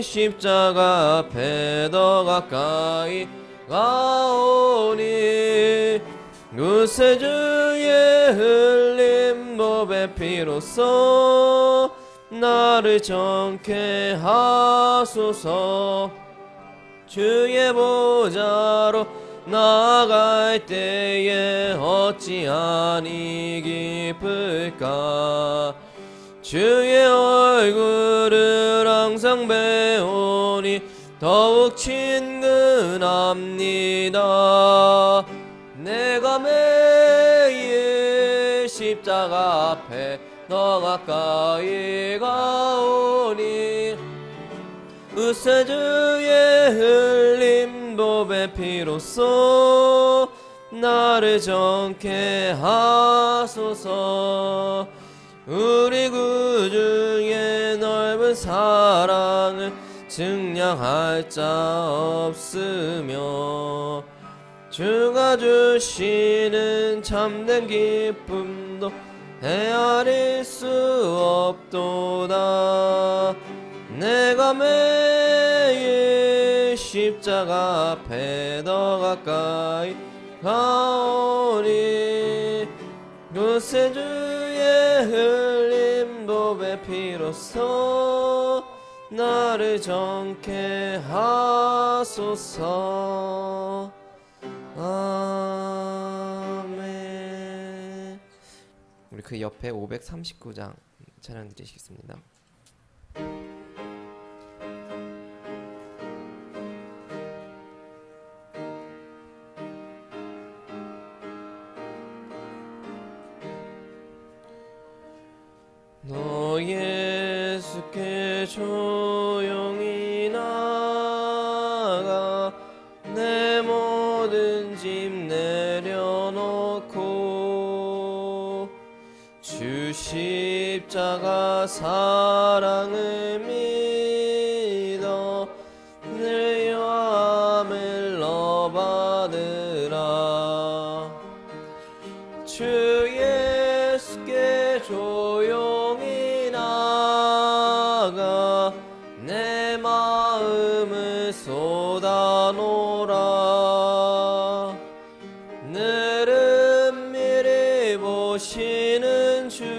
십자가 앞에 더 가까이 가오니 구세주의 흘린 법의 피로써 나를 정케 하소서. 주의 보좌로 나갈 때에 어찌하니 기쁠까. 주의 얼굴을 항상 배우니 더욱 친근합니다. 내가 매일 십자가 앞에 더 가까이 가오니 구세주의 흘린 법의 피로써 나를 정케 하소서. 우리 구주의 넓은 사랑을 증량할 자 없으며 주가 주시는 참된 기쁨도 헤아릴 수 없도다. 내가 매일 십자가 앞에 더 가까이 가오니 구세주의 흘린 법의 피로써 나를 정케 하소서. 아멘. 우리 그 옆에 539장 찬양 드리시겠습니다. 너 예수께 조용히 나가 내 모든 짐 내려놓고 주 십자가 사랑을 믿어 늘 요함을 너받으라. 주 예수께 조용히 나가 내 마음을 쏟아놓으라. 늘은 미리 보시는 주니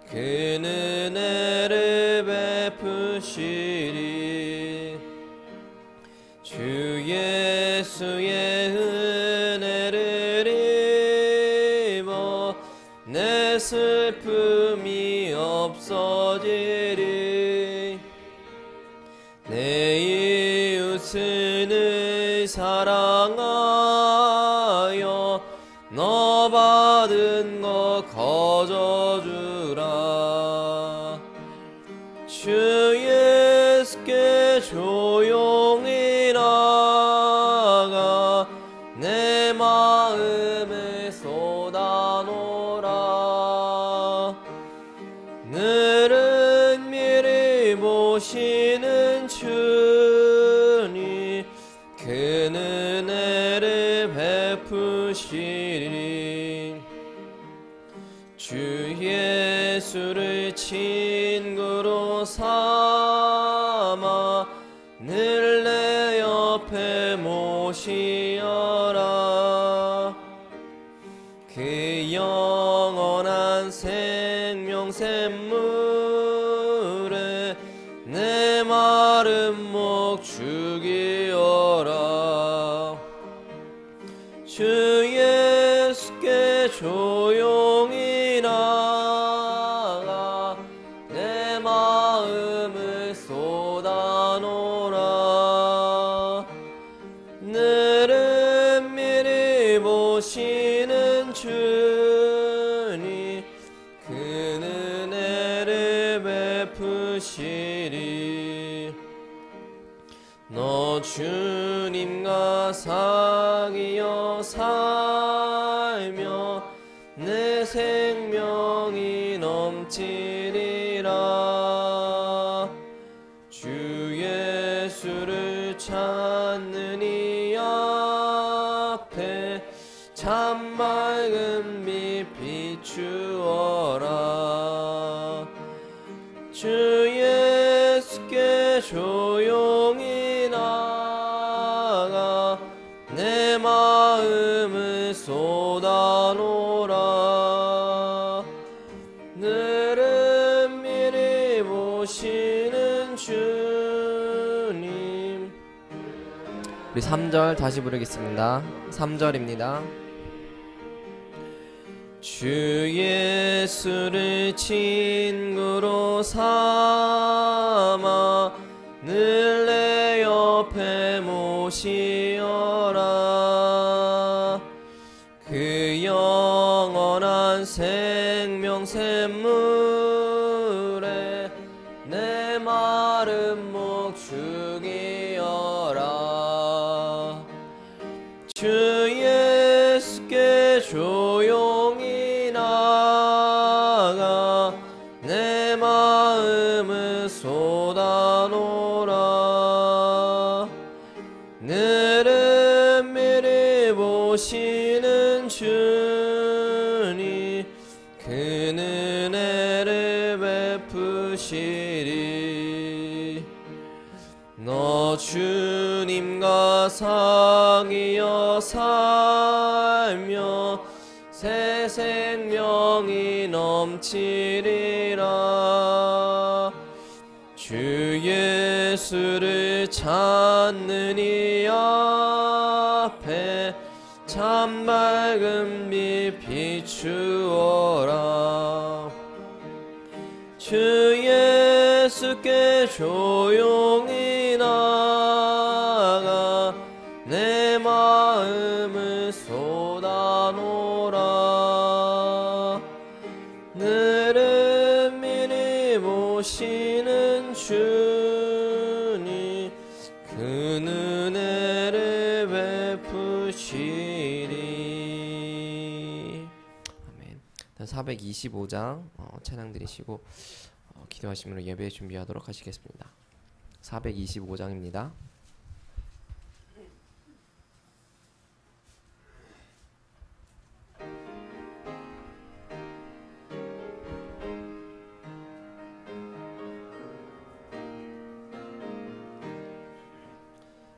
그 은혜를 베푸시리. 주 예수의 은혜를 입어 내 슬픔이 없어지리. 내 이웃을 늘 사랑하여 너 받은 것 거저주라. 주 예수께 조용히 나가 내 마음을 쏟아놓으라. 늘은 미리 보시는 주니 그 은혜를 베푸시리. 주 예수를 친구로 삼아 늘 내 옆에 모시어라. 그 영원한 생명 샘물에 내 마른 목 죽이어라. 주 예수께 조용히 나가 내 마음을 쏟아놓으라. 늘은 미리 보시는 주니 그 은혜를 베푸시리. 너 주님과 사귀어 살며 내 생명이 넘치리라. 주 예수를 찾는 이 앞에 참 맑은 빛 비추어라. 주 예수께 조용히 나가 내 마음을 쏟아놓으라. 늘은 미리 보시는 주님. 우리 3절 다시 부르겠습니다. 3절입니다. 주 예수를 친구로 삼아 늘 내 옆에 모시어라. 그 영원한 생명 샘물에 내 마른 목 죽이어라. 주 예수께 조용히 나가 내 마음을 쏟아놓으라. 늘은 미리 보시는 주님 그 은혜를 베푸시리. 너 주님과 상이여 살며 새 생명이 넘치리라. 주 예수를 찾는 이 앞에 참 밝은 빛 비추어라. 주 예수께 조용히 나가 내 마음을 쏟아놓으라. 늘은 미리 보시는 주님 그 은혜를 베푸시리. 아멘. 425장 찬양 드리시고 기도하시므로 예배 준비하도록 하시겠습니다. 425장입니다.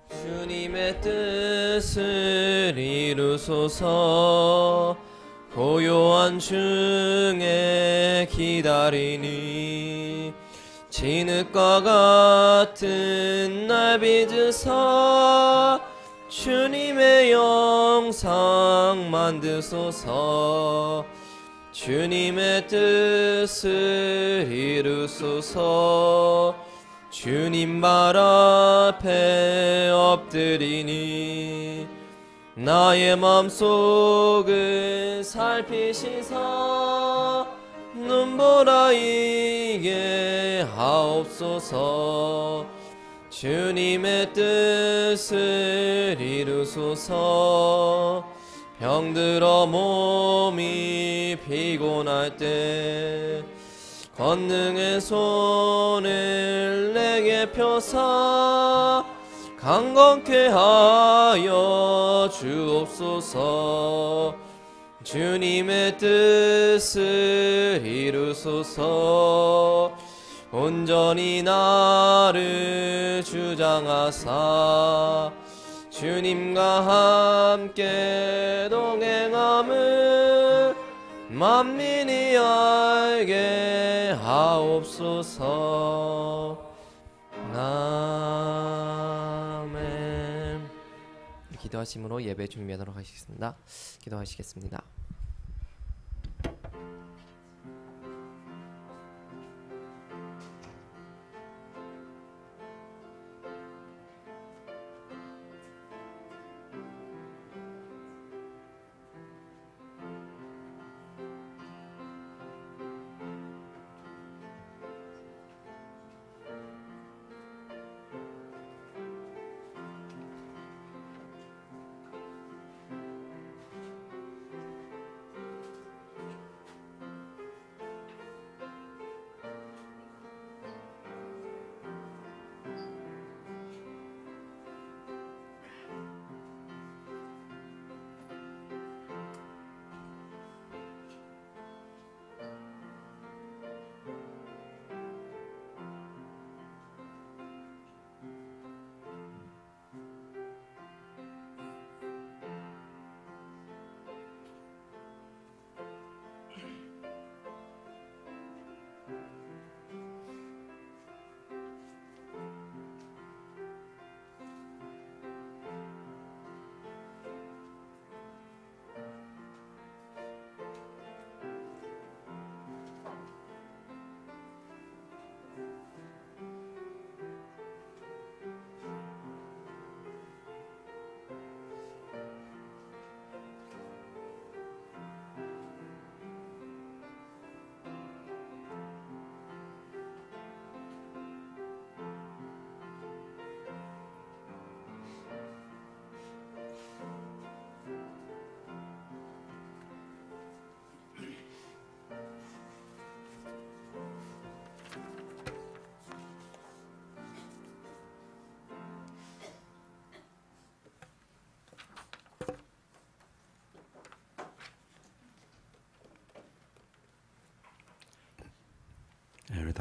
주님의 뜻을 이루소서. 고요한 중에 기다리니 진흙과 같은 날 빚으사 주님의 영상 만드소서. 주님의 뜻을 이루소서. 주님 발 앞에 엎드리니 나의 맘속을 살피시사 눈보라이게 하옵소서. 주님의 뜻을 이루소서. 병들어 몸이 피곤할 때 권능의 손을 내게 펴사 강건케 하여 주옵소서. 주님의 뜻을 이루소서. 온전히 나를 주장하사 주님과 함께 동행함을 만민이 알게 하옵소서. 아멘. 기도하심으로 예배 준비하도록 하시겠습니다. 기도하시겠습니다.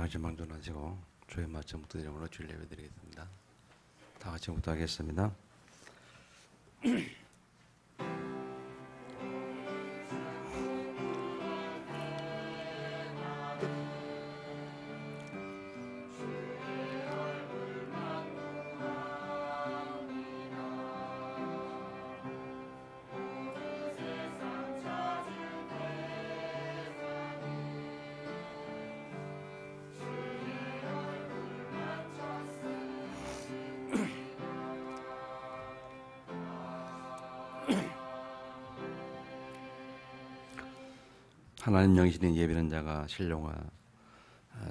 다 같이 망존하시고 주의 말씀 묵상으로 주일 예배 드리겠습니다. 다 같이 묵상하겠습니다. 하나님 영이신 예배하는 자가 신령과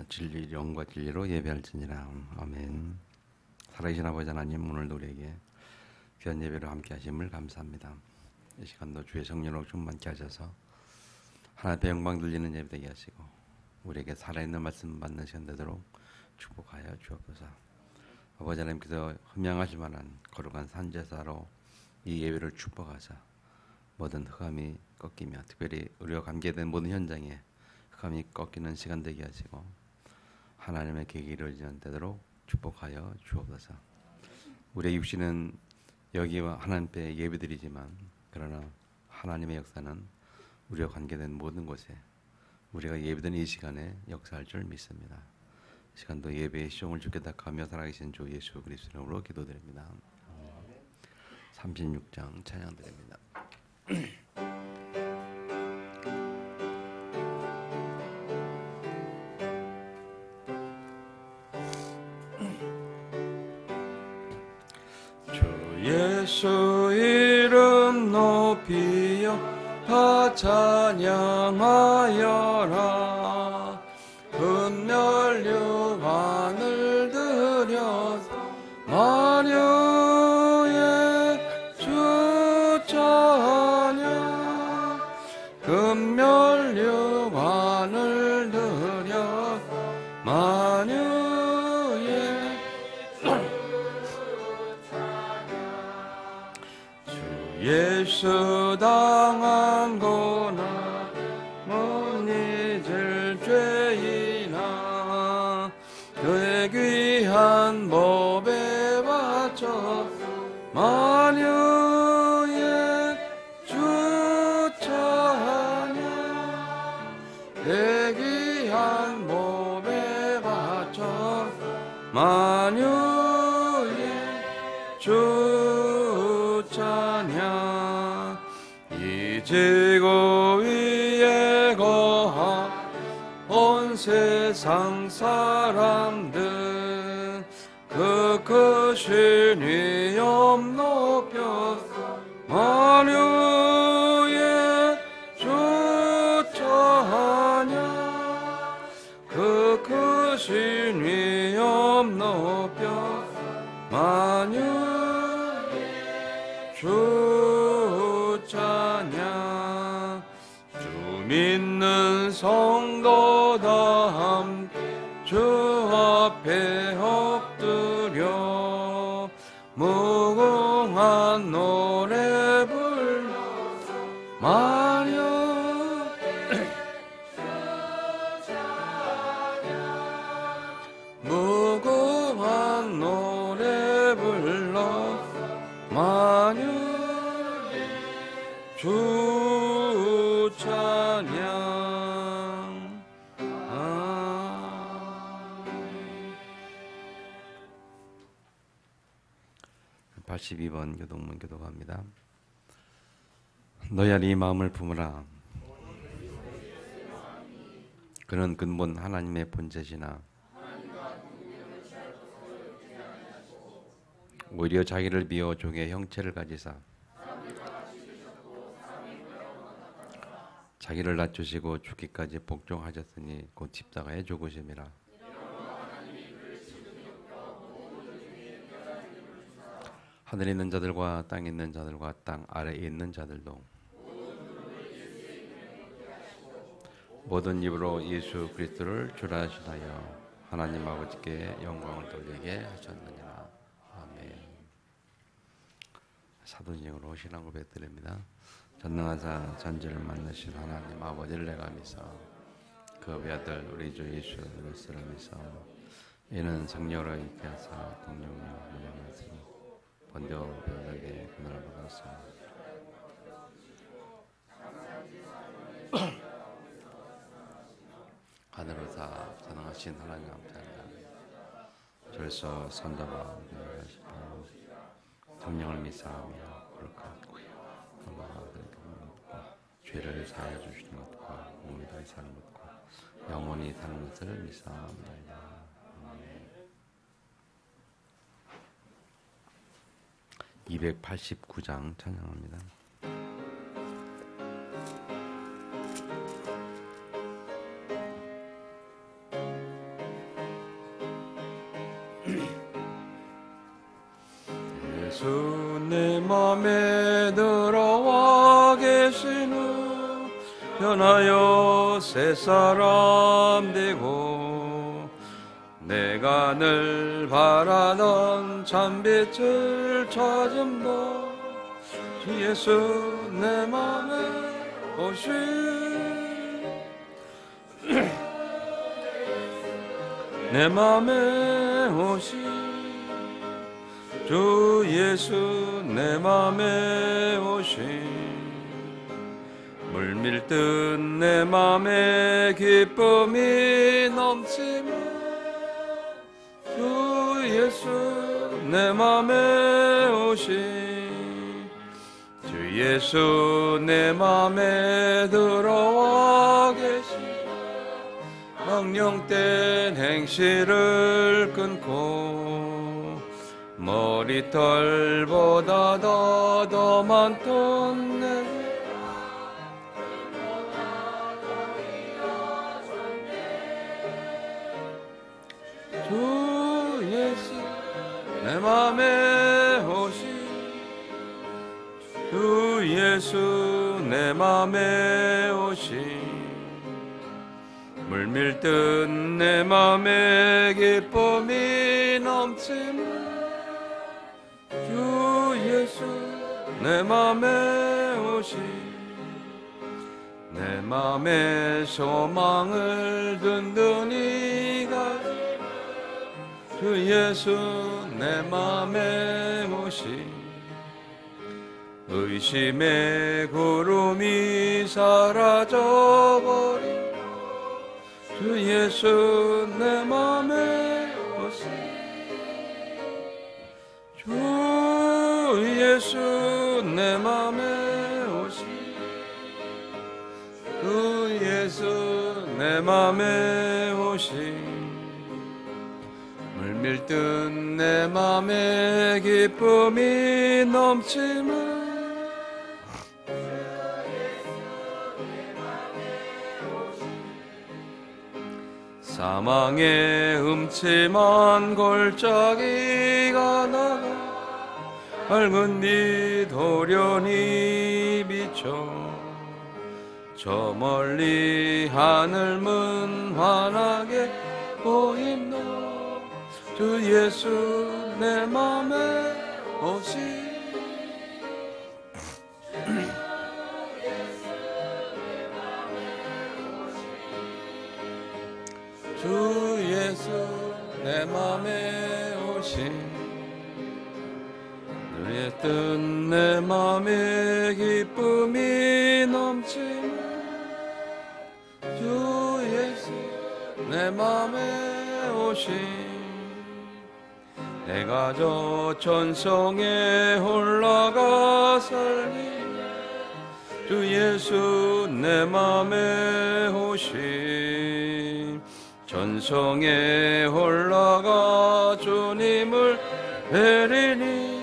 진리 영과 진리로 예배할지니라. 아멘. 살아계신 아버지 하나님, 오늘도 우리에게 귀한 예배로 함께 하심을 감사합니다. 이 시간도 주의 성령으로 충만케 하셔서 하나님의 영광 들리는 예배 되게 하시고 우리에게 살아있는 말씀 받는 시간 되도록 축복하여 주옵소서. 아버지 하나님께서 흠양하실 만한 거룩한 산제사로 이 예배를 축복하사 모든 흑암이 꺾이며 특별히 우리와 관계된 모든 현장에 흑암이 꺾이는 시간 되게 하시고 하나님의 계획이 이루어지는 되도록 축복하여 주옵소서. 우리의 육신은 여기와 하나님께 예배드리지만 그러나 하나님의 역사는 우리와 관계된 모든 곳에 우리가 예배드리는 이 시간에 역사할 줄 믿습니다. 이 시간도 예배의 시종을 주께 닦아며 살아계신 주 예수 그리스도 이름으로 기도드립니다. 36장 찬양드립니다. 주 예수 이름 높이여 다 찬양하여라. 은멸류 하늘 들여서 마녀의 주 찬양. 금멸류 하늘 들여 마녀의 주 예수 당한 고난 못 잊을 죄이나 그의 귀한 법에 바쳐 마녀의 주 찬양. 내 귀한 법에 바쳐 마녀의 주 찬양. 이 지구 위에 거한 온 세상 사람들 그 크신 위엄 높여서 마녀의 주 찬양. 그 크신 위엄 높여 마녀의 주 찬양. 주 믿는 성도 다 함께 주 앞에 엎드려 무궁한 노래 불러서 마녀의 무궁한 노래 불러 마녀의 주 찬양. 82번 교동문 교도갑니다. 너야 네 마음을 품으라. 그는 근본 하나님의 본체시나 오히려 자기를 비워 종의 형체를 가지사 자기를 낮추시고 죽기까지 복종하셨으니 곧 십자가에 죽으심이라. 하늘에 있는 자들과 땅에 있는 자들과 땅 아래에 있는 자들도 모든 입으로 예수 그리스도를 주라 하시나요 하나님 아버지께 영광을 돌리게 하셨느니라. 아멘. 사도행전으로 신앙 고백드립니다. 전능하사 전지를 만드신 하나님 아버지를 내가 믿사 그 외아들 우리 주 예수 그리스도를 믿사오며 이는 성령으로 있게 하사 동령령 운영하시니 본디오 빌라에게 고난을 받았으며 하늘로사 전능하신 하나님 감사합니다. 절서 선자가 하시고 성령을 믿사오며 거룩하고 죄를 사하여 주시는 것과 몸을 사는 것과 영원히 사는 것을 믿사옵나이다. 289장 찬양합니다. 예수 내 맘에 들어와 계시는 변하여 새 사람 되고 내가 늘 바라던 참빛을 찾음다 주 예수 내 맘에 오시 내 맘에 오시 주 예수 내 맘에 오시 물밀듯 내 맘에 기쁨이 넘치며 주 예수 내 맘에 오시 주 예수 내 맘에 들어와 계시 망령된 행실을 끊고 머리털보다 더 많던 내 주 예수 내 맘에 오시 주 예수 내 맘에 오시 물밀듯 내 맘에 기쁨이 넘치며 주 예수 내 맘에 오시 내 맘에 소망을 든든히 가지 주 예수 내 맘에 오시 의심의 구름이 사라져버린 주 예수 내 맘에 오시 주 예수 내 맘에 오시 주 예수 내 맘에 오시 물밀듯 내 맘에 기쁨이 넘치며 사망의 음침한 골짜기가 나가 밝은 빛 도련히 비춰 저 멀리 하늘문 환하게 보인다 주 예수 내 맘에 오시 주 예수 내 맘에 오시 너의 뜻 내 맘에 기쁨이 넘치며 주 예수 내 맘에 오시 내가 저 천성에 올라가 살리네 주 예수 내 맘에 오시 천성에 올라가 주님을 뵈리니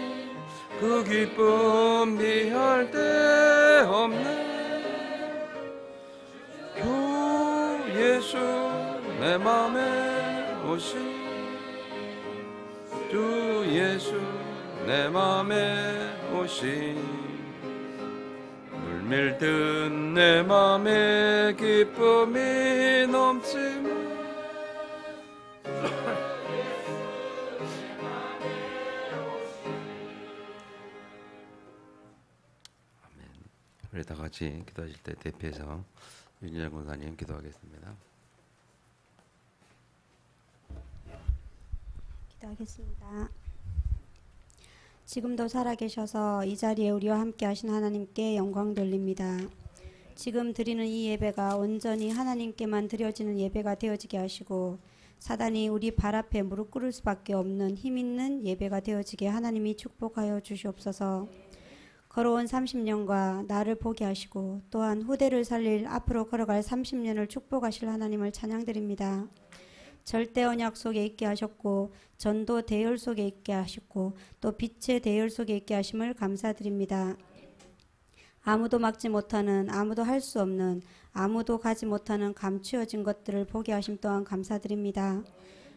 그 기쁨 비할 데 없네 주 예수 내 맘에 오시 주 예수 내 맘에 오시 물밀듯 내 맘에 기쁨이 넘치며 우리 다 같이 기도하실 때 대피해서 윤희정 권사님 기도하겠습니다. 기도하겠습니다. 지금도 살아계셔서 이 자리에 우리와 함께 하신 하나님께 영광 돌립니다. 지금 드리는 이 예배가 온전히 하나님께만 드려지는 예배가 되어지게 하시고 사단이 우리 발 앞에 무릎 꿇을 수밖에 없는 힘 있는 예배가 되어지게 하나님이 축복하여 주시옵소서. 걸어온 30년과 나를 보게 하시고 또한 후대를 살릴 앞으로 걸어갈 30년을 축복하실 하나님을 찬양드립니다. 절대 언약 속에 있게 하셨고 전도 대열 속에 있게 하셨고 또 빛의 대열 속에 있게 하심을 감사드립니다. 아무도 막지 못하는, 아무도 할 수 없는, 아무도 가지 못하는 감추어진 것들을 보게 하심 또한 감사드립니다.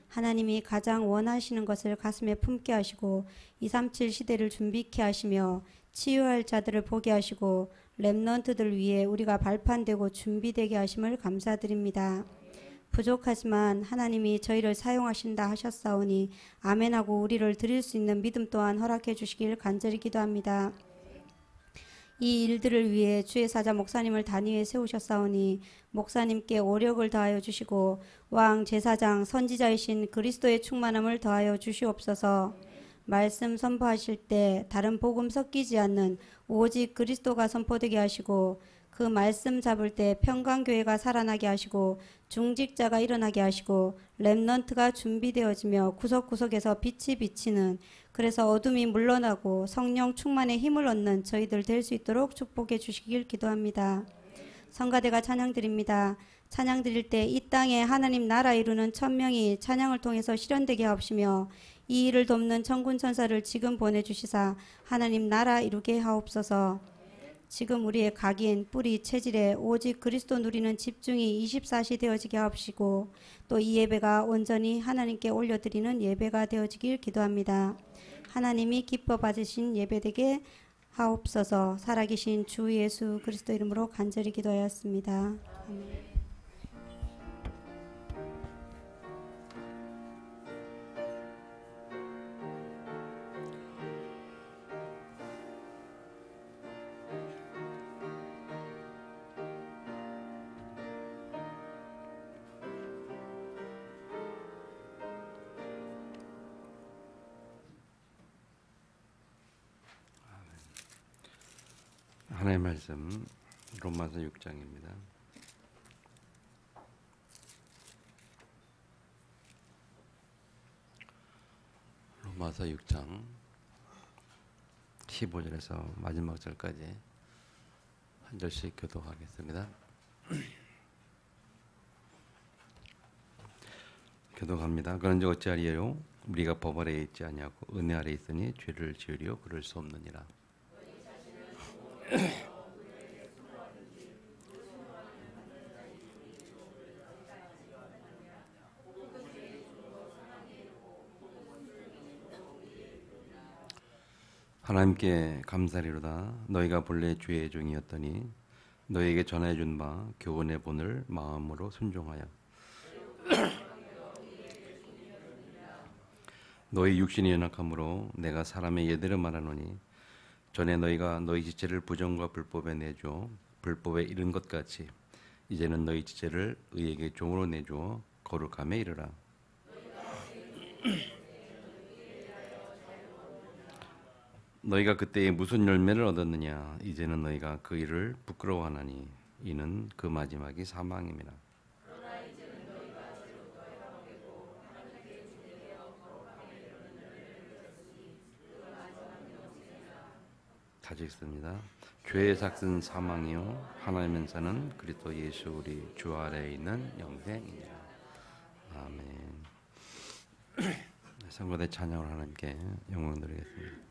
하나님이 가장 원하시는 것을 가슴에 품게 하시고 237 시대를 준비케 하시며 치유할 자들을 보게 하시고 렘넌트들 위해 우리가 발판되고 준비되게 하심을 감사드립니다. 부족하지만 하나님이 저희를 사용하신다 하셨사오니 아멘하고 우리를 드릴 수 있는 믿음 또한 허락해 주시길 간절히 기도합니다. 이 일들을 위해 주의 사자 목사님을 단위에 세우셨사오니 목사님께 오력을 더하여 주시고 왕 제사장 선지자이신 그리스도의 충만함을 더하여 주시옵소서. 말씀 선포하실 때 다른 복음 섞이지 않는 오직 그리스도가 선포되게 하시고 그 말씀 잡을 때 평강교회가 살아나게 하시고 중직자가 일어나게 하시고 렘넌트가 준비되어지며 구석구석에서 빛이 비치는 그래서 어둠이 물러나고 성령 충만의 힘을 얻는 저희들 될 수 있도록 축복해 주시길 기도합니다. 성가대가 찬양드립니다. 찬양 드릴 때 이 땅에 하나님 나라 이루는 천명이 찬양을 통해서 실현되게 하옵시며 이 일을 돕는 천군 천사를 지금 보내주시사 하나님 나라 이루게 하옵소서. 지금 우리의 각인, 뿌리, 체질에 오직 그리스도 누리는 집중이 24시 되어지게 하옵시고 또 이 예배가 온전히 하나님께 올려드리는 예배가 되어지길 기도합니다. 하나님이 기뻐 받으신 예배되게 하옵소서. 살아계신 주 예수 그리스도 이름으로 간절히 기도하였습니다. 아멘. 하나님의 말씀 로마서 6장입니다. 로마서 6장 15절에서 마지막 절까지 한 절씩 교독하겠습니다. 교독합니다. 그런즉 어찌하리요? 우리가 법 아래에 있지 아니하고 은혜 아래에 있으니 죄를 지으려 그럴 수 없느니라. 하나님께 감사리로다. 너희가 본래 주의 종이었더니 너희에게 전해준 바 교훈의 본을 마음으로 순종하여 너희 육신이 연약함으로 내가 사람의 예대로 말하노니 전에 너희가 너희 지체를 부정과 불법에 내주어 불법에 이른 것 같이 이제는 너희 지체를 의에게 종으로 내주어 거룩함에 이르라. 너희가 그때에 무슨 열매를 얻었느냐? 이제는 너희가 그 일을 부끄러워하나니 이는 그 마지막이 사망임이라. 다시 읽습니다. 죄의 삭은 사망이요 하나님의 사는 그리스도 예수 우리 주 아래에 있는 영생이니라. 아멘. 성도의 찬양을 하나님께 영광 드리겠습니다.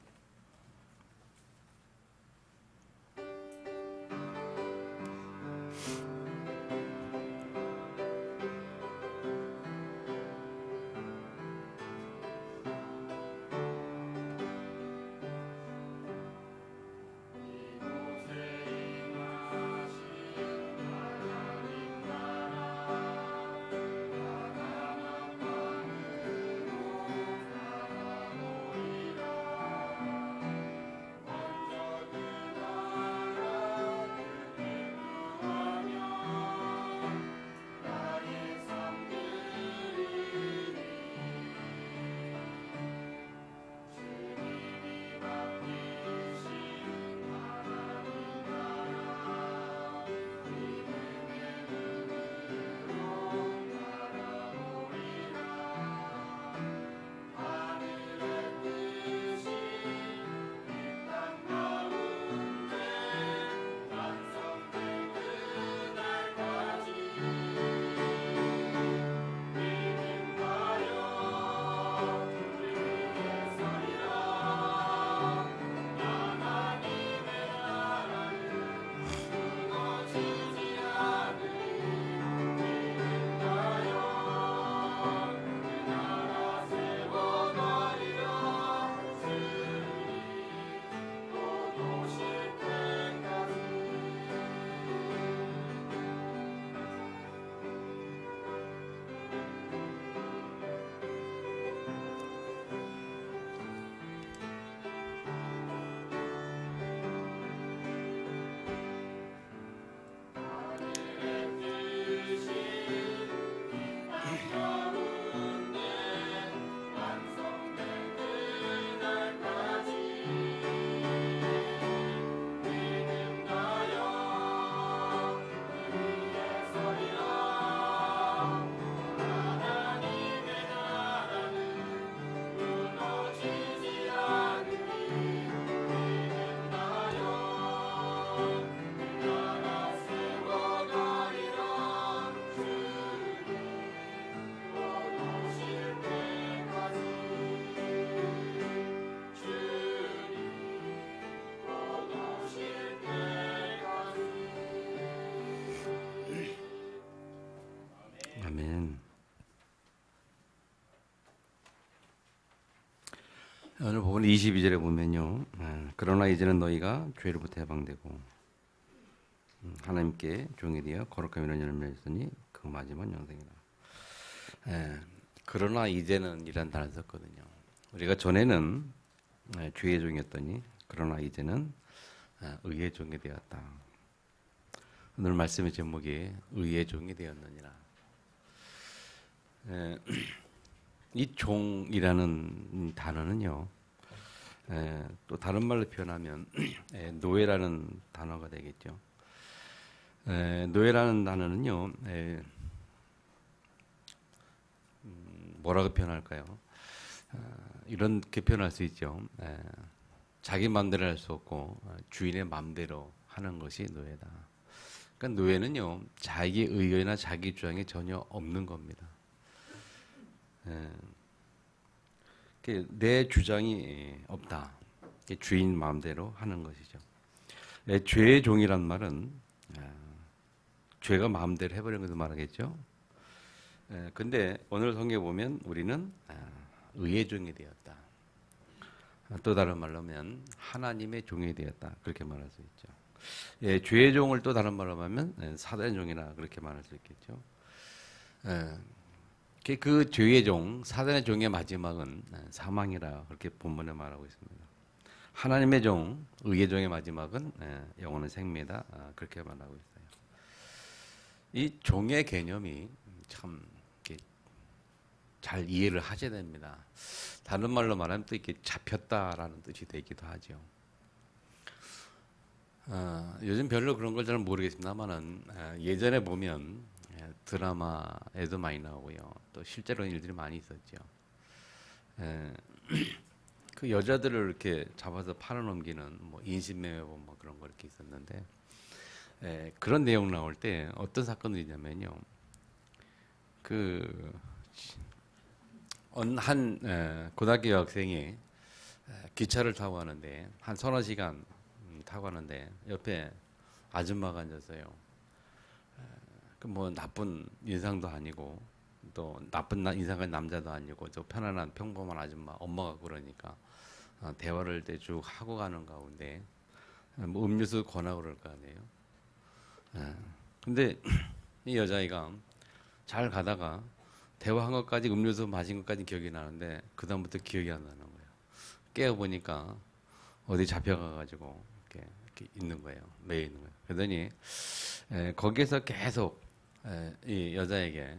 오늘 본문 22절에 보면요. 그러나 이제는 너희가 죄로부터 해방되고 하나님께 종이 되어 거룩한 이런 열매를 맺으니 그 마지막 영생이라. 그러나 이제는 이란 단어를 썼거든요. 우리가 전에는 죄의 종이었더니 그러나 이제는 의의 종이 되었다. 오늘 말씀의 제목이 의의 종이 되었느니라. 이 종이라는 단어는요, 또 다른 말로 표현하면 노예라는 단어가 되겠죠. 노예라는 단어는요, 뭐라고 표현할까요? 이렇게 표현할 수 있죠. 자기 마음대로 할 수 없고 주인의 마음대로 하는 것이 노예다. 그러니까 노예는요, 자기 의견이나 자기 주장이 전혀 없는 겁니다. 내 주장이 없다. 주인 마음대로 하는 것이죠. 죄의 종이란 말은 죄가 마음대로 해버리는 것을 말하겠죠. 근데 오늘 성경에 보면 우리는 의의 종이 되었다. 또 다른 말로 하면 하나님의 종이 되었다. 그렇게 말할 수 있죠. 죄의 종을 또 다른 말로 하면 사단의 종이라 그렇게 말할 수 있겠죠. 그 죄의 종, 사단의 종의 마지막은 사망이라 그렇게 본문에 말하고 있습니다. 하나님의 종, 의의 종의 마지막은 영원한 생명이다. 그렇게 말하고 있어요. 이 종의 개념이 참 잘 이해를 하셔야 됩니다. 다른 말로 말하면 또 이렇게 잡혔다라는 뜻이 되기도 하죠. 요즘 별로 그런 걸 잘 모르겠습니다만은 예전에 보면 드라마에도 많이 나오고요. 또 실제로 일들이 많이 있었죠. 그 여자들을 이렇게 잡아서 팔아넘기는 뭐 인신매매범 뭐 그런 거 이렇게 있었는데 그런 내용 나올 때 어떤 사건들이냐면요. 한 고등학교 여학생이 기차를 타고 가는데 한 서너 시간 타고 가는데 옆에 아줌마가 앉았어요. 뭐 나쁜 인상도 아니고 또 나쁜 인상의 남자도 아니고 저 편안한 평범한 아줌마 엄마가 그러니까 대화를 대충 하고 가는 가운데 뭐 음료수 권하고 그럴 거 아니에요. 근데 이 여자아이가 잘 가다가 대화한 것까지 음료수 마신 것까지 기억이 나는데 그 다음부터 기억이 안 나는 거예요. 깨어 보니까 어디 잡혀가가지고 이렇게 있는 거예요. 매여 있는 거예요. 그러더니 거기에서 계속 이 여자에게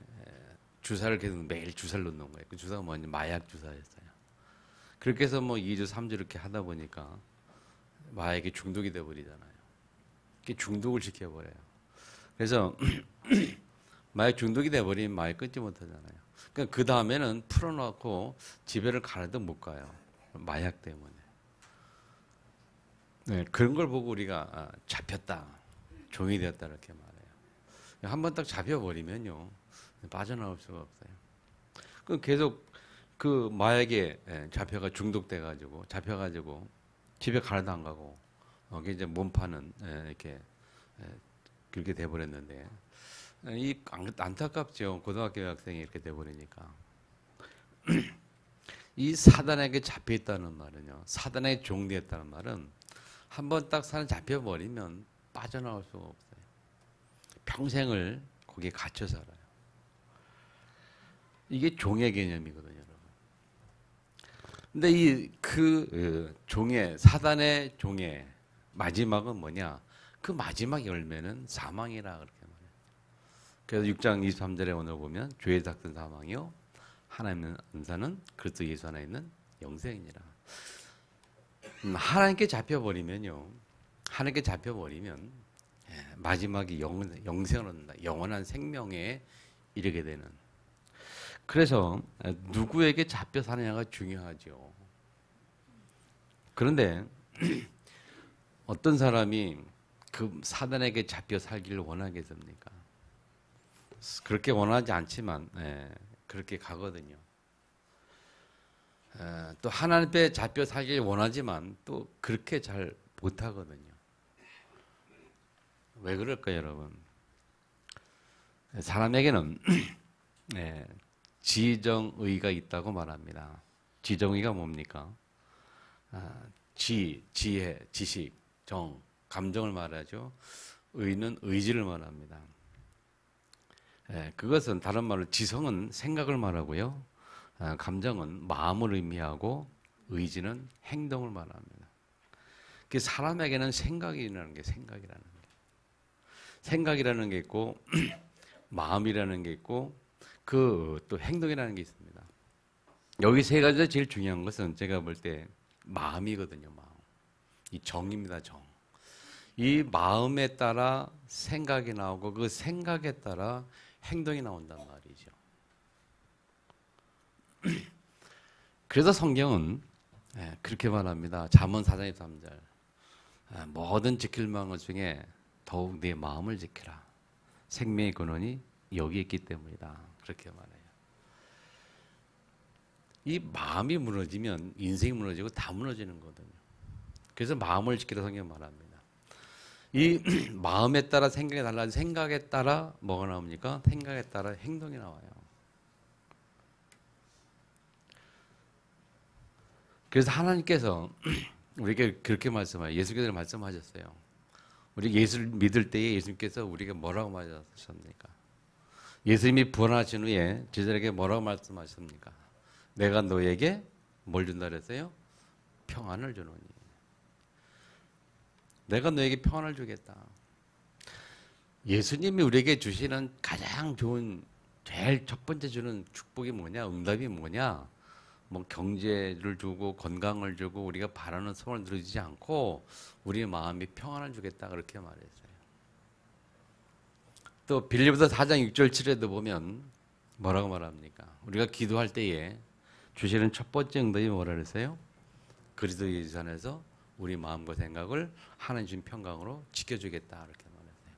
주사를 계속 매일 주사를 놓는 거예요. 그 주사가 뭐냐 마약 주사였어요. 그렇게 해서 뭐 2주, 3주 이렇게 하다 보니까 마약에 중독이 돼 버리잖아요. 이게 중독을 시켜버려요. 그래서 마약 중독이 돼 버리면 마약 끊지 못하잖아요. 그러니까 그 다음에는 풀어놓고 집에를 가려도 못 가요. 마약 때문에. 그런 걸 보고 우리가 잡혔다, 종이 되었다 이렇게 말해요. 한번 딱 잡혀버리면요 빠져나올 수가 없어요. 그 계속 그 마약에 잡혀가 중독돼가지고 잡혀가지고 집에 가려도 안 가고 이제 몸파는 이렇게 그렇게 돼버렸는데 이 안타깝죠. 고등학교 학생이 이렇게 돼버리니까. 이 사단에게 잡혀있다는 말은요, 사단의 종되었다는 말은 한번 딱 사단 잡혀버리면 빠져나올 수가 없어요. 평생을 거기에 갇혀 살아요. 이게 종의 개념이거든요, 여러분. 근데 종의, 사단의 종의 마지막은 뭐냐? 그 마지막 열매는 사망이라 그렇게 말해요. 그래서 6장 23절에 오늘 보면 죄의 삭은 사망이요 하나님의 은사는 그리스도 예수 안에 있는 영생이니라. 하나님께 잡혀버리면요, 하나님께 잡혀버리면 마지막이 영생을 얻는다. 영원한 생명에 이르게 되는. 그래서 누구에게 잡혀 사느냐가 중요하죠. 그런데 어떤 사람이 그 사단에게 잡혀 살기를 원하겠습니까? 그렇게 원하지 않지만 그렇게 가거든요. 또 하나님께 잡혀 살기를 원하지만 또 그렇게 잘 못하거든요. 왜 그럴까요, 여러분? 사람에게는 지정의가 있다고 말합니다. 지정의가 뭡니까? 지혜, 지식, 정, 감정을 말하죠. 의는 의지를 말합니다. 그것은 다른 말로 지성은 생각을 말하고요. 감정은 마음을 의미하고 의지는 행동을 말합니다. 그 사람에게는 생각이라는 게 생각이라는 게 있고 마음이라는 게 있고 그 또 행동이라는 게 있습니다. 여기 세 가지에서 제일 중요한 것은 제가 볼 때 마음이거든요. 마음. 이 정입니다. 정. 이 마음에 따라 생각이 나오고 그 생각에 따라 행동이 나온단 말이죠. 그래서 성경은 그렇게 말합니다. 잠언 4장 23절. 모든 지킬 만한 것 중에 더욱 네 마음을 지키라. 생명의 근원이 여기 있기 때문이다. 그렇게 말해요. 이 마음이 무너지면 인생이 무너지고 다 무너지는 거거든요. 그래서 마음을 지키라 성경 말합니다. 이 마음에 따라 생각이 달라진 생각에 따라 뭐가 나옵니까? 생각에 따라 행동이 나와요. 그래서 하나님께서 우리에게 그렇게 말씀하셨어요. 예수께서 말씀하셨어요. 우리 예수를 믿을 때에 예수님께서 우리에게 뭐라고 말씀하셨습니까? 예수님이 부활하신 후에 제자들에게 뭐라고 말씀하셨습니까? 내가 너에게 뭘 준다 그랬어요? 평안을 주노니. 내가 너에게 평안을 주겠다. 예수님이 우리에게 주시는 가장 좋은 제일 첫 번째 주는 축복이 뭐냐? 응답이 뭐냐? 뭐 경제를 주고 건강을 주고 우리가 바라는 소원을 들어주지 않고 우리 마음이 평안을 주겠다 그렇게 말했어요. 또 빌립보서 4장 6절 7절에도 보면 뭐라고 말합니까? 우리가 기도할 때에 주시는 첫 번째 응답이 뭐라 그랬어요? 그리스도 예수 안에서 우리 마음과 생각을 하나님 주신 평강으로 지켜주겠다 이렇게 말했어요.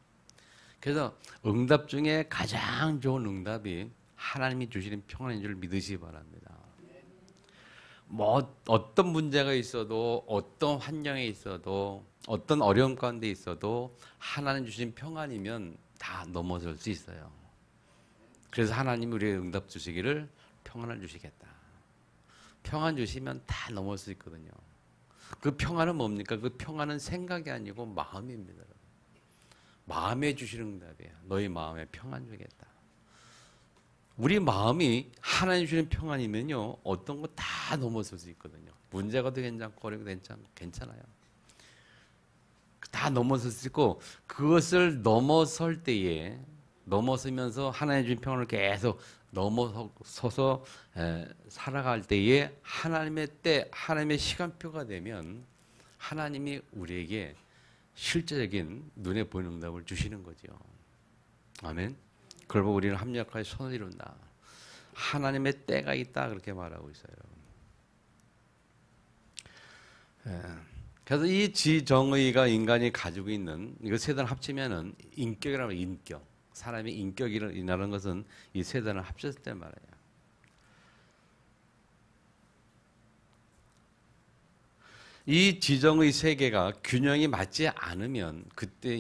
그래서 응답 중에 가장 좋은 응답이 하나님이 주시는 평안인 줄 믿으시기 바랍니다. 뭐 어떤 문제가 있어도 어떤 환경에 있어도 어떤 어려움 가운데 있어도 하나님 주신 평안이면 다 넘어설 수 있어요. 그래서 하나님이 우리에게 응답 주시기를 평안을 주시겠다. 평안 주시면 다 넘어올 수 있거든요. 그 평안은 뭡니까? 그 평안은 생각이 아니고 마음입니다. 마음에 주시는 응답이에요. 너희 마음에 평안 주겠다. 우리 마음이 하나님 주시는 평안이면요 어떤 거 다 넘어설 수 있거든요. 문제가 도 괜찮고 어려워도 괜찮아요. 다 넘어설 수 있고 그것을 넘어설 때에 넘어서면서 하나님 주신 평안을 계속 넘어서서 살아갈 때에 하나님의 때 하나님의 시간표가 되면 하나님이 우리에게 실제적인 눈에 보이는 응답을 주시는 거죠. 아멘. 그걸 보고 우리는 합력하여 손을 이룬다. 하나님의 때가 있다 그렇게 말하고 있어요. 그래서 이 지정의가 인간이 가지고 있는 이거 세 단을 합치면은 인격이라는 인격. 사람의 인격이라는 것은 이 세 단을 합쳤을 때 말이에요. 이 지정의 세계가 균형이 맞지 않으면 그때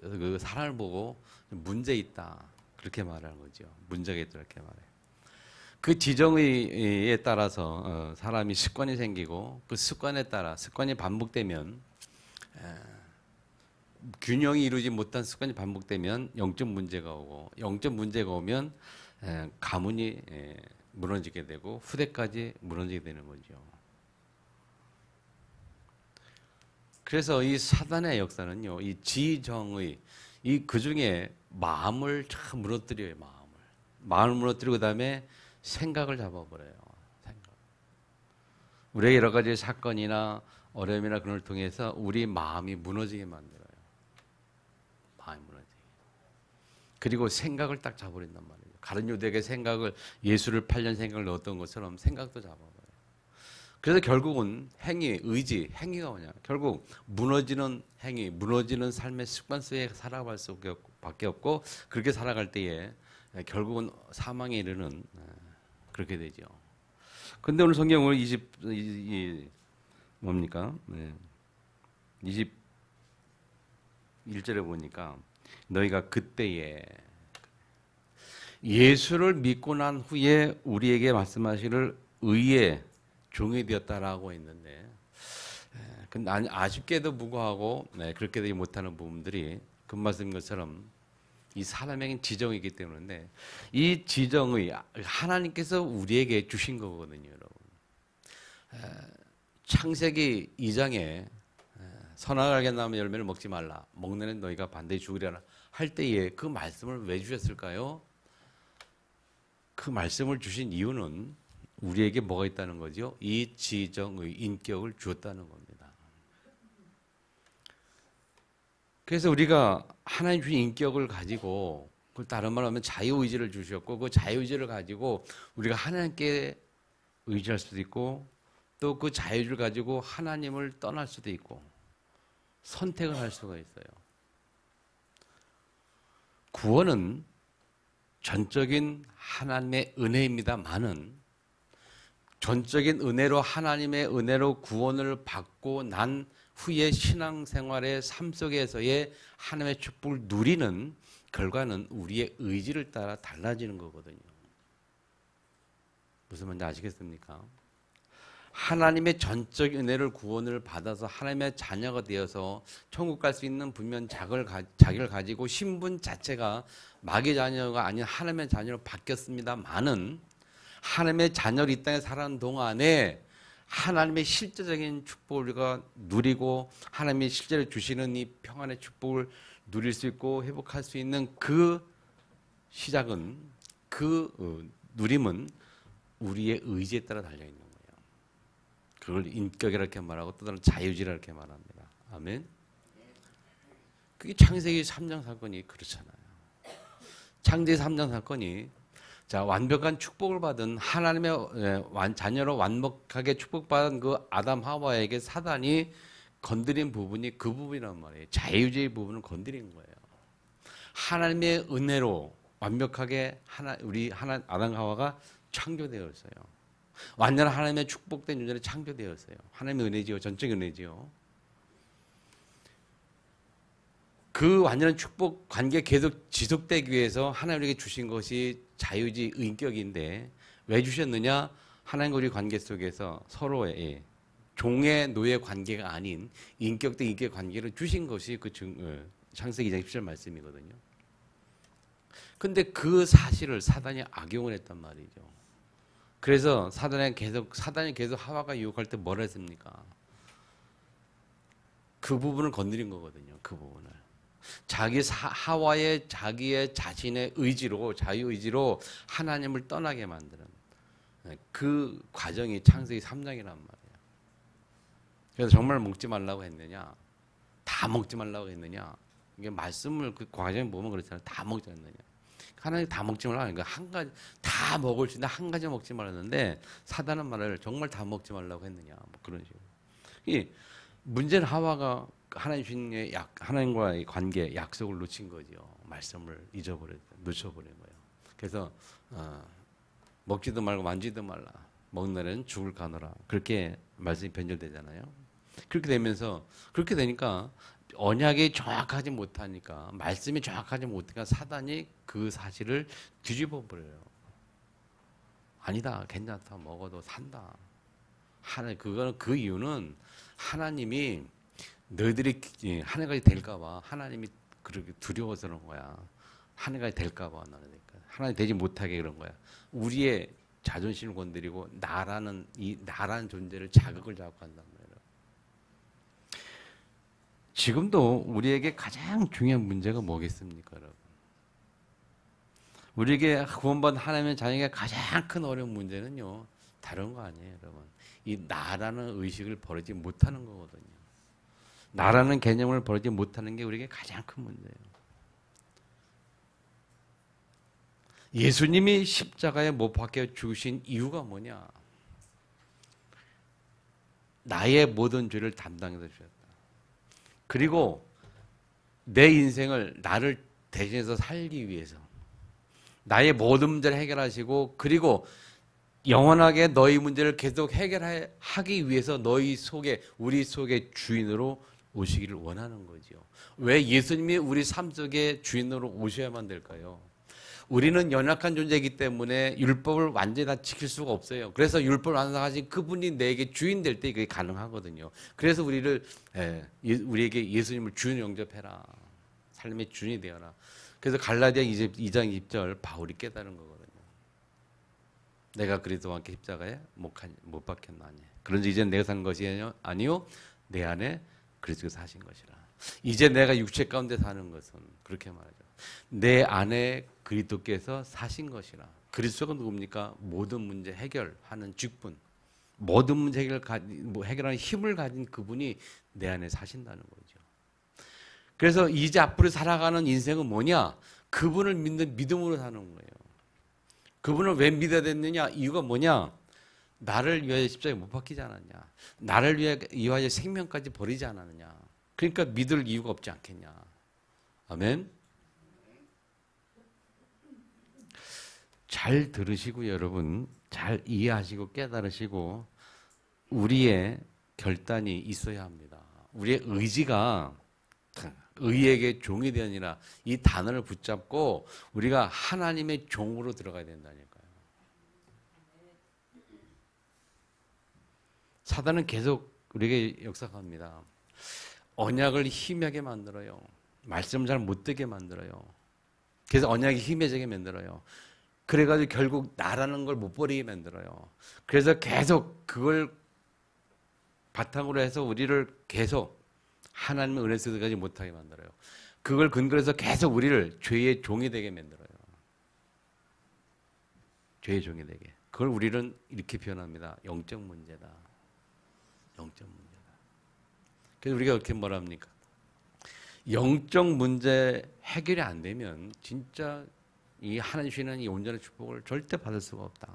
그 사람을 보고 문제 있다 그렇게 말하는 거죠. 문제가 있다 이렇게 말해요. 그 지정의에 따라서 사람이 습관이 생기고 그 습관에 따라 습관이 반복되면 균형이 이루지 못한 습관이 반복되면 영적 문제가 오고 영적 문제가 오면 가문이 무너지게 되고 후대까지 무너지게 되는 거죠. 그래서 이 사단의 역사는요, 이 지정의 이 그 중에 마음을 참 무너뜨려요. 마음을 무너뜨리고 그다음에 생각을 잡아버려요. 생각. 우리의 여러 가지 사건이나 어려움이나 그런 걸 통해서 우리 마음이 무너지게 만들어요. 마음이 무너지게. 그리고 생각을 딱 잡아버린단 말이에요. 가룟 유대에게 생각을 예수를 8년 생각을 넣었던 것처럼 생각도 잡아버려요. 그래서 결국은 행위, 의지, 행위가 뭐냐? 결국 무너지는 행위, 무너지는 삶의 습관 속에 살아갈 수밖에 없고 그렇게 살아갈 때에 결국은 사망에 이르는 그렇게 되죠. 근데 오늘 성경을 뭡니까? 21절에 보니까 너희가 그때에 예수를 믿고 난 후에 우리에게 말씀하시를 의의 종이 되었다라고 했는데 근데 아쉽게도 불구하고 그렇게 되지 못하는 부분들이 그 말씀인 것처럼 이 사람에겐 지정이기 때문에 이 지정의 하나님께서 우리에게 주신 거거든요, 여러분. 창세기 2장에 선악을 알게 나면 열매를 먹지 말라. 먹는 애는 너희가 반드시 죽으리라 할 때에 그 말씀을 왜 주셨을까요? 그 말씀을 주신 이유는 우리에게 뭐가 있다는 거죠? 이 지정의 인격을 주었다는 겁니다. 그래서 우리가 하나님 주신 인격을 가지고, 그 다른 말로 하면 자유의지를 주셨고, 그 자유의지를 가지고 우리가 하나님께 의지할 수도 있고, 또 그 자유를 가지고 하나님을 떠날 수도 있고 선택을 할 수가 있어요. 구원은 전적인 하나님의 은혜입니다만은 전적인 은혜로 하나님의 은혜로 구원을 받고 난 후에 신앙생활의 삶 속에서의 하나님의 축복을 누리는 결과는 우리의 의지를 따라 달라지는 거거든요. 무슨 말인지 아시겠습니까? 하나님의 전적 은혜를 구원을 받아서 하나님의 자녀가 되어서 천국 갈 수 있는 분명 자기를 가지고 신분 자체가 마귀 자녀가 아닌 하나님의 자녀로 바뀌었습니다만은 하나님의 자녀로 이 땅에 살아가는 동안에 하나님의 실제적인 축복을 우리가 누리고 하나님이 실제로 주시는 이 평안의 축복을 누릴 수 있고 회복할 수 있는 그 시작은 그 누림은 우리의 의지에 따라 달려있는 거예요. 그걸 인격이라 이렇게 말하고 또 다른 자유지라 이렇게 말합니다. 아멘. 그게 창세기 3장 사건이 그렇잖아요. 창세기 3장 사건이 자 완벽한 축복을 받은 하나님의 자녀로 완벽하게 축복받은 그 아담 하와에게 사단이 건드린 부분이 그 부분이란 말이에요. 자유주의 부분을 건드린 거예요. 하나님의 은혜로 완벽하게 아담 하와가 창조되었어요. 완전한 하나님의 축복된 존재로 창조되었어요. 하나님의 은혜지요. 전적 은혜지요. 그 완전한 축복 관계 계속 지속되기 위해서 하나님에게 주신 것이 자유지 인격인데 왜 주셨느냐? 하나님과 우리 관계 속에서 서로의 종의 노예 관계가 아닌 인격 대 인격 관계를 주신 것이 그 창세기 2장 10절 말씀이거든요. 근데 그 사실을 사단이 악용을 했단 말이죠. 그래서 사단이 계속 하와가 유혹할 때 뭐라 했습니까? 그 부분을 건드린 거거든요. 그 부분을. 하와의 자기의 자신의 의지로 자유의지로 하나님을 떠나게 만드는 그 과정이 창세기 3장이란 말이에요. 그래서 정말 먹지 말라고 했느냐? 다 먹지 말라고 했느냐? 이게 말씀을 그 과정에 보면 그렇잖아요. 다 먹지 않느냐? 하나님 다 먹지 말라고 하니까 한 가지 다 먹을 수 있는데 한 가지 먹지 말았는데 사단은 말을 정말 다 먹지 말라고 했느냐? 뭐 그런 식으로. 이 문제는 하와가 하나님과의 관계, 약속을 놓친 거죠. 말씀을 놓쳐버린 거예요. 그래서 먹지도 말고 만지도 말라. 먹는 날에는 죽을 가노라. 그렇게 말씀이 변절되잖아요. 그렇게 되니까 언약이 정확하지 못하니까 말씀이 정확하지 못하니까 사단이 그 사실을 뒤집어 버려요. 아니다, 괜찮다, 먹어도 산다. 그 이유는 하나님이 너희들이 하나님까지 될까봐 하나님이 그렇게 두려워서 그런 거야. 하나님까지 될까봐 하나님 되지 못하게 그런 거야. 우리의 자존심을 건드리고 나라는 존재를 자극을 자꾸 한단 말이에요. 지금도 우리에게 가장 중요한 문제가 뭐겠습니까, 여러분? 우리에게 구원받은 하나님의 자녀에게 가장 큰 어려운 문제는요, 다른 거 아니에요, 여러분. 이 나라는 의식을 버리지 못하는 거거든요. 나라는 개념을 버리지 못하는 게 우리에게 가장 큰 문제예요. 예수님이 십자가에 못 박혀 죽으신 이유가 뭐냐? 나의 모든 죄를 담당해서 주셨다. 그리고 내 인생을 나를 대신해서 살기 위해서 나의 모든 문제를 해결하시고 그리고 영원하게 너희 문제를 계속 해결하기 위해서 우리 속의 주인으로 오시기를 원하는 거죠. 왜 예수님이 우리 삶 속의 주인으로 오셔야만 될까요? 우리는 연약한 존재이기 때문에 율법을 완전히 다 지킬 수가 없어요. 그래서 율법을 완성하신 그분이 내게 주인 될 때 그게 가능하거든요. 그래서 우리에게 예수님을 주인 영접해라. 삶의 주인이 되어라. 그래서 갈라디아 2장 20절 바울이 깨달은 거거든요. 내가 그리스도와 함께 십자가에 못 박혔나니. 그런지 이제 내가 산 것이 아니요 내 안에 그리스도께서 사신 것이라. 이제 내가 육체 가운데 사는 것은 그렇게 말하죠. 내 안에 그리스도께서 사신 것이라. 그리스도가 누굽니까? 모든 문제 해결하는 직분, 모든 문제 해결하는 힘을 가진 그분이 내 안에 사신다는 거죠. 그래서 이제 앞으로 살아가는 인생은 뭐냐? 그분을 믿는 믿음으로 사는 거예요. 그분을 왜 믿어야 됐느냐? 이유가 뭐냐? 나를 위하여 십자가에 못 박히지 않았냐? 나를 위하여 생명까지 버리지 않았느냐? 그러니까 믿을 이유가 없지 않겠냐? 아멘. 잘 들으시고 여러분 잘 이해하시고 깨달으시고 우리의 결단이 있어야 합니다. 우리의 의지가 의에게 종이 되느니라 이 단어를 붙잡고 우리가 하나님의 종으로 들어가야 된다니까요. 사단은 계속 우리에게 역사합니다. 언약을 희미하게 만들어요. 말씀을 잘 못 듣게 만들어요. 그래서 언약이 희미해지게 만들어요. 그래가지고 결국 나라는 걸 못 버리게 만들어요. 그래서 계속 그걸 바탕으로 해서 우리를 계속 하나님의 은혜 속에까지 못하게 만들어요. 그걸 근거로 해서 계속 우리를 죄의 종이 되게 만들어요. 죄의 종이 되게. 그걸 우리는 이렇게 표현합니다. 영적 문제다. 영적 문제다. 그래서 우리가 어떻게 뭐랍니까? 영적 문제 해결이 안 되면 진짜 이 하나님 주시는 이 온전한 축복을 절대 받을 수가 없다.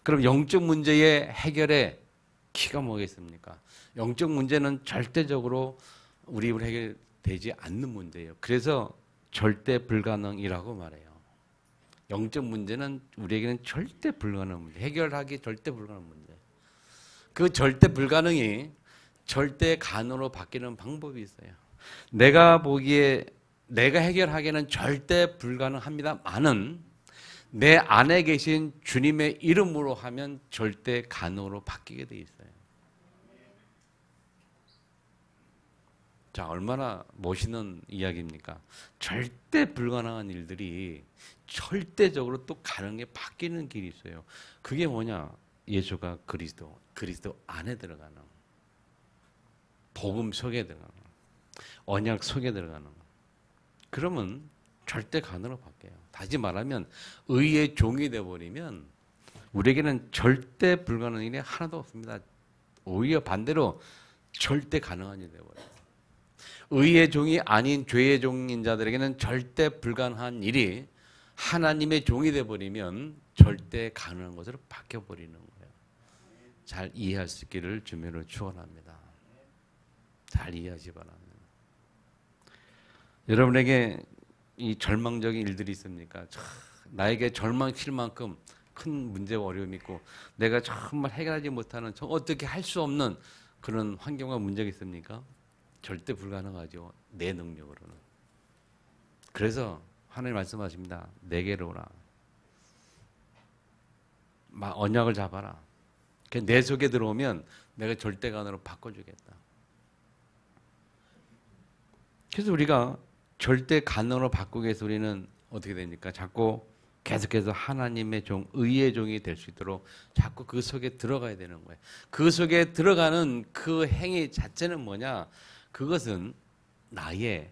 그럼 영적 문제의 해결의 키가 뭐겠습니까? 영적 문제는 절대적으로 우리 입으로 해결되지 않는 문제예요. 그래서 절대 불가능이라고 말해요. 영적 문제는 우리에게는 절대 불가능한 문제, 해결하기 절대 불가능한 문제. 그 절대 불가능이 절대 가능으로 바뀌는 방법이 있어요. 내가 보기에 내가 해결하기에는 절대 불가능합니다만은 내 안에 계신 주님의 이름으로 하면 절대 가능으로 바뀌게 돼 있어요. 자, 얼마나 멋있는 이야기입니까? 절대 불가능한 일들이 절대적으로 또 가능하게 바뀌는 길이 있어요. 그게 뭐냐? 예수가 그리스도 안에 들어가는, 복음 속에 들어가는, 언약 속에 들어가는. 그러면 절대 가능으로 바뀌어요. 다시 말하면 의의 종이 되어버리면 우리에게는 절대 불가능한 일이 하나도 없습니다. 오히려 반대로 절대 가능한 일이 되어버려요. 의의 종이 아닌 죄의 종인 자들에게는 절대 불가능한 일이 하나님의 종이 되어버리면 절대 가능한 것으로 바뀌어버리는 거예요. 잘 이해할 수 있기를 주님으로 축원합니다. 잘 이해하시 바랍니다. 여러분에게 이 절망적인 일들이 있습니까? 나에게 절망칠 만큼 큰 문제와 어려움이 있고 내가 정말 해결하지 못하는 어떻게 할 수 없는 그런 환경과 문제가 있습니까? 절대 불가능하죠. 내 능력으로는. 그래서 하나님 말씀하십니다. 내게로 오라. 언약을 잡아라. 내 속에 들어오면 내가 절대 가능으로 바꿔주겠다. 그래서 우리가 절대 가능으로 바꾸기 위해서 우리는 어떻게 됩니까? 자꾸 계속해서 하나님의 종, 의의 종이 될 수 있도록 자꾸 그 속에 들어가야 되는 거예요. 그 속에 들어가는 그 행위 자체는 뭐냐? 그것은 나의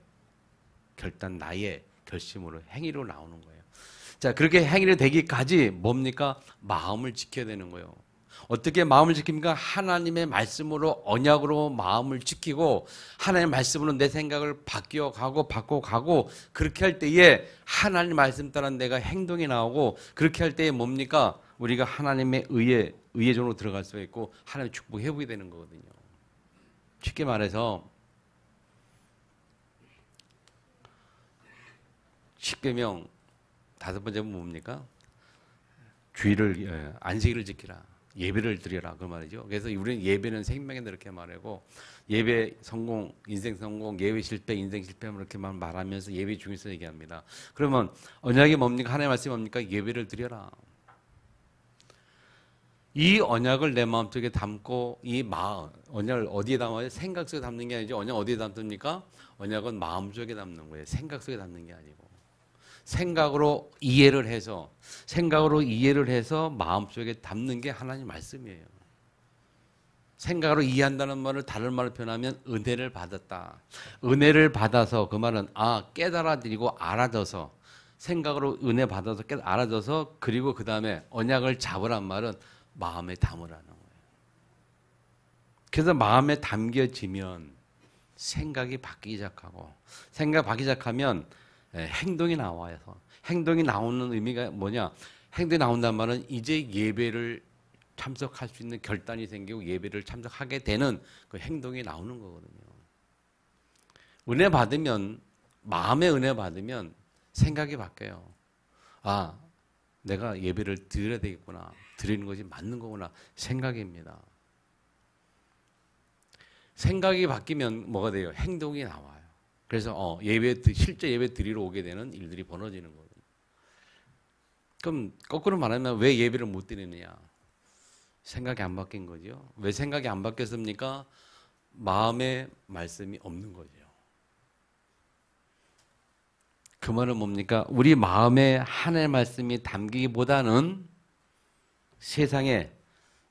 결단, 나의 결심으로 행위로 나오는 거예요. 자, 그렇게 행위를 되기까지 뭡니까? 마음을 지켜야 되는 거예요. 어떻게 마음을 지킵니까? 하나님의 말씀으로 언약으로 마음을 지키고 하나님의 말씀으로 내 생각을 바꿔가고 그렇게 할 때에 하나님 말씀 따라 내가 행동이 나오고 그렇게 할 때에 뭡니까? 우리가 하나님의 의의 종으로 들어갈 수가 있고 하나님의 축복 회복이 되는 거거든요. 쉽게 말해서 10계명 5번째는 뭡니까? 안식일을 지키라. 예배를 드려라 그 말이죠. 그래서 우리는 예배는 생명이다 이렇게 말하고 예배 성공, 인생 성공, 예배 실패, 인생 실패 이렇게 말하면서 예배 중에서 얘기합니다. 그러면 언약이 뭡니까? 하나님의 말씀이 뭡니까? 예배를 드려라. 이 언약을 내 마음속에 담고 이 언약을 어디에 담아요? 생각 속에 담는 게 아니죠. 언약 어디에 담습니까? 언약은 마음 속에 담는 거예요. 생각 속에 담는 게 아니고 생각으로 이해를 해서 마음 속에 담는 게 하나님 말씀이에요. 생각으로 이해한다는 말을 다른 말로 표현하면 은혜를 받았다. 은혜를 받아서 그 말은 깨달아들이고 알아져서 생각으로 은혜 받아서 알아져서 그리고 그 다음에 언약을 잡으란 말은 마음에 담으라는 거예요. 그래서 마음에 담겨지면 생각이 바뀌기 시작하고 생각이 바뀌기 시작하면 행동이 나와요. 행동이 나오는 의미가 뭐냐? 행동이 나온다는 말은 이제 예배를 참석할 수 있는 결단이 생기고 예배를 참석하게 되는 그 행동이 나오는 거거든요. 은혜 받으면 마음의 은혜 받으면 생각이 바뀌어요. 내가 예배를 드려야 되겠구나. 드리는 것이 맞는 거구나. 생각입니다. 생각이 바뀌면 뭐가 돼요? 행동이 나와요. 그래서 실제 예배 드리러 오게 되는 일들이 벌어지는 거거든요. 그럼 거꾸로 말하면 왜 예배를 못 드리느냐? 생각이 안 바뀐 거죠. 왜 생각이 안 바뀌었습니까? 마음의 말씀이 없는 거죠. 그 말은 뭡니까? 우리 마음에 하나님의 말씀이 담기보다는 세상에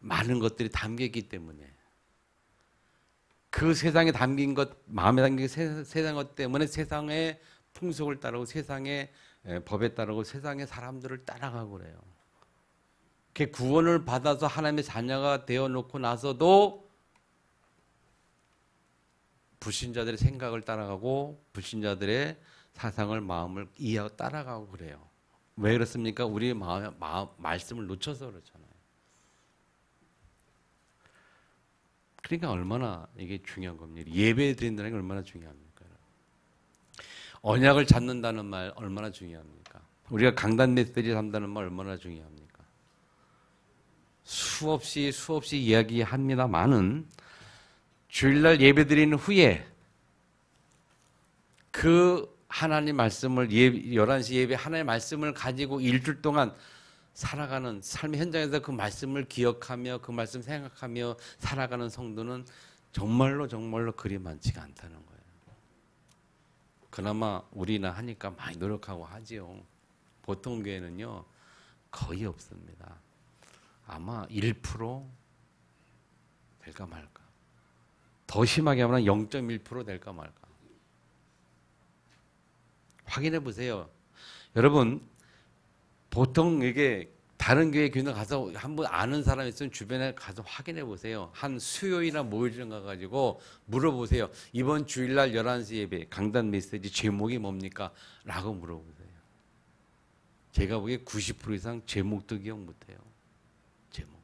많은 것들이 담겨있기 때문에 그 세상에 담긴 것, 마음에 담긴 세상 것 때문에 세상의 풍속을 따르고 세상의 법에 따르고 세상의 사람들을 따라가고 그래요. 그 구원을 받아서 하나님의 자녀가 되어 놓고 나서도 불신자들의 생각을 따라가고 불신자들의 사상을 마음을 이해하고 따라가고 그래요. 왜 그렇습니까? 우리 말씀을 놓쳐서 그렇잖아요. 그러니까 얼마나 이게 중요한 겁니다. 예배 드린다는 게 얼마나 중요합니까? 언약을 잡는다는 말 얼마나 중요합니까? 우리가 강단 메시지 한다는 말 얼마나 중요합니까? 수없이 이야기합니다만은 주일날 예배 드리는 후에 그 하나님 말씀을 11시 예배 하나님의 말씀을 가지고 일주일 동안 살아가는 삶의 현장에서 그 말씀을 기억하며 그 말씀 생각하며 살아가는 성도는 정말로 그리 많지가 않다는 거예요. 그나마 우리나 하니까 많이 노력하고 하지요. 보통 교회는요 거의 없습니다. 아마 1% 될까 말까. 더 심하게 하면 0.1% 될까 말까. 확인해 보세요. 여러분 보통 이게 다른 교회 가서 한번 아는 사람 있으면 주변에 가서 확인해 보세요. 한 수요일이나 목요일에 가가지고 물어보세요. 이번 주일날 11시 예배 강단 메시지 제목이 뭡니까? 라고 물어보세요. 제가 보기에 90% 이상 제목도 기억 못해요. 제목.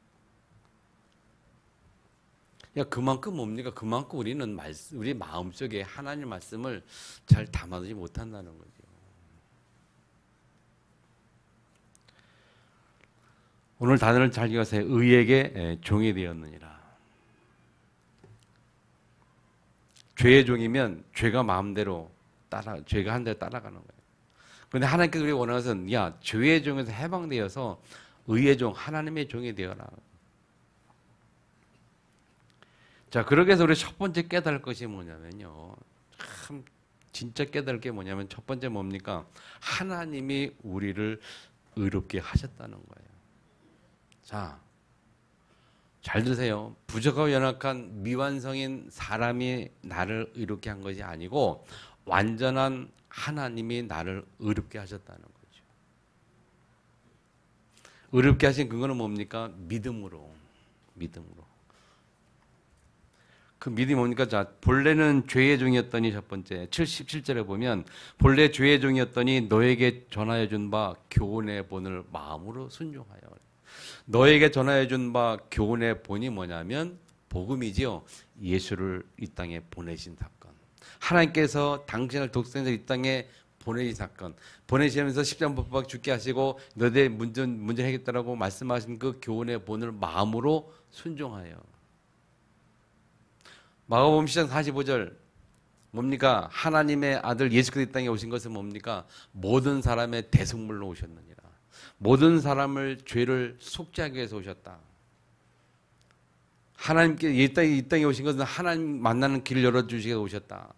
그만큼 뭡니까? 그만큼 우리는 우리 마음속에 하나님 말씀을 잘 담아두지 못한다는 거죠. 오늘 단어를 잘 기억하세요. 의에게 종이 되었느니라. 죄의 종이면 죄가 마음대로 죄가 한 대로 따라가는 거예요. 그런데 하나님께서 우리 원하는 것은 죄의 종에서 해방되어서 의의 종, 하나님의 종이 되어라. 자, 그러기 위해서 우리 첫 번째 깨달을 것이 뭐냐면요. 참 진짜 깨달을 게 뭐냐면 첫 번째 뭡니까? 하나님이 우리를 의롭게 하셨다는 거예요. 자, 잘 들으세요. 부족하고 연약한 미완성인 사람이 나를 의롭게 한 것이 아니고 완전한 하나님이 나를 의롭게 하셨다는 거죠. 의롭게 하신 그거는 뭡니까? 믿음으로. 그 믿음이 뭡니까? 자, 본래는 죄의 종이었더니 첫 번째 77절에 보면 본래 죄의 종이었더니 너에게 전하여 준 바 교훈의 본을 마음으로 순종하여. 너에게 전하여 준 바 교훈의 본이 뭐냐면 복음이지요. 예수를 이 땅에 보내신 사건. 하나님께서 당신을 독생자로 이 땅에 보내시 사건. 보내시면서 십자가못 죽게 하시고 너희의 문제 해겠다라고 말씀하신 그 교훈의 본을 마음으로 순종하여. 마가복음 10장 45절 뭡니까? 하나님의 아들 예수 그리스도 이 땅에 오신 것은 뭡니까? 모든 사람의 대속물로 오셨느니라. 모든 사람을 죄를 속죄하기 위해서 오셨다. 하나님께 이 땅에 오신 것은 하나님 만나는 길을 열어주시기 위해서 오셨다.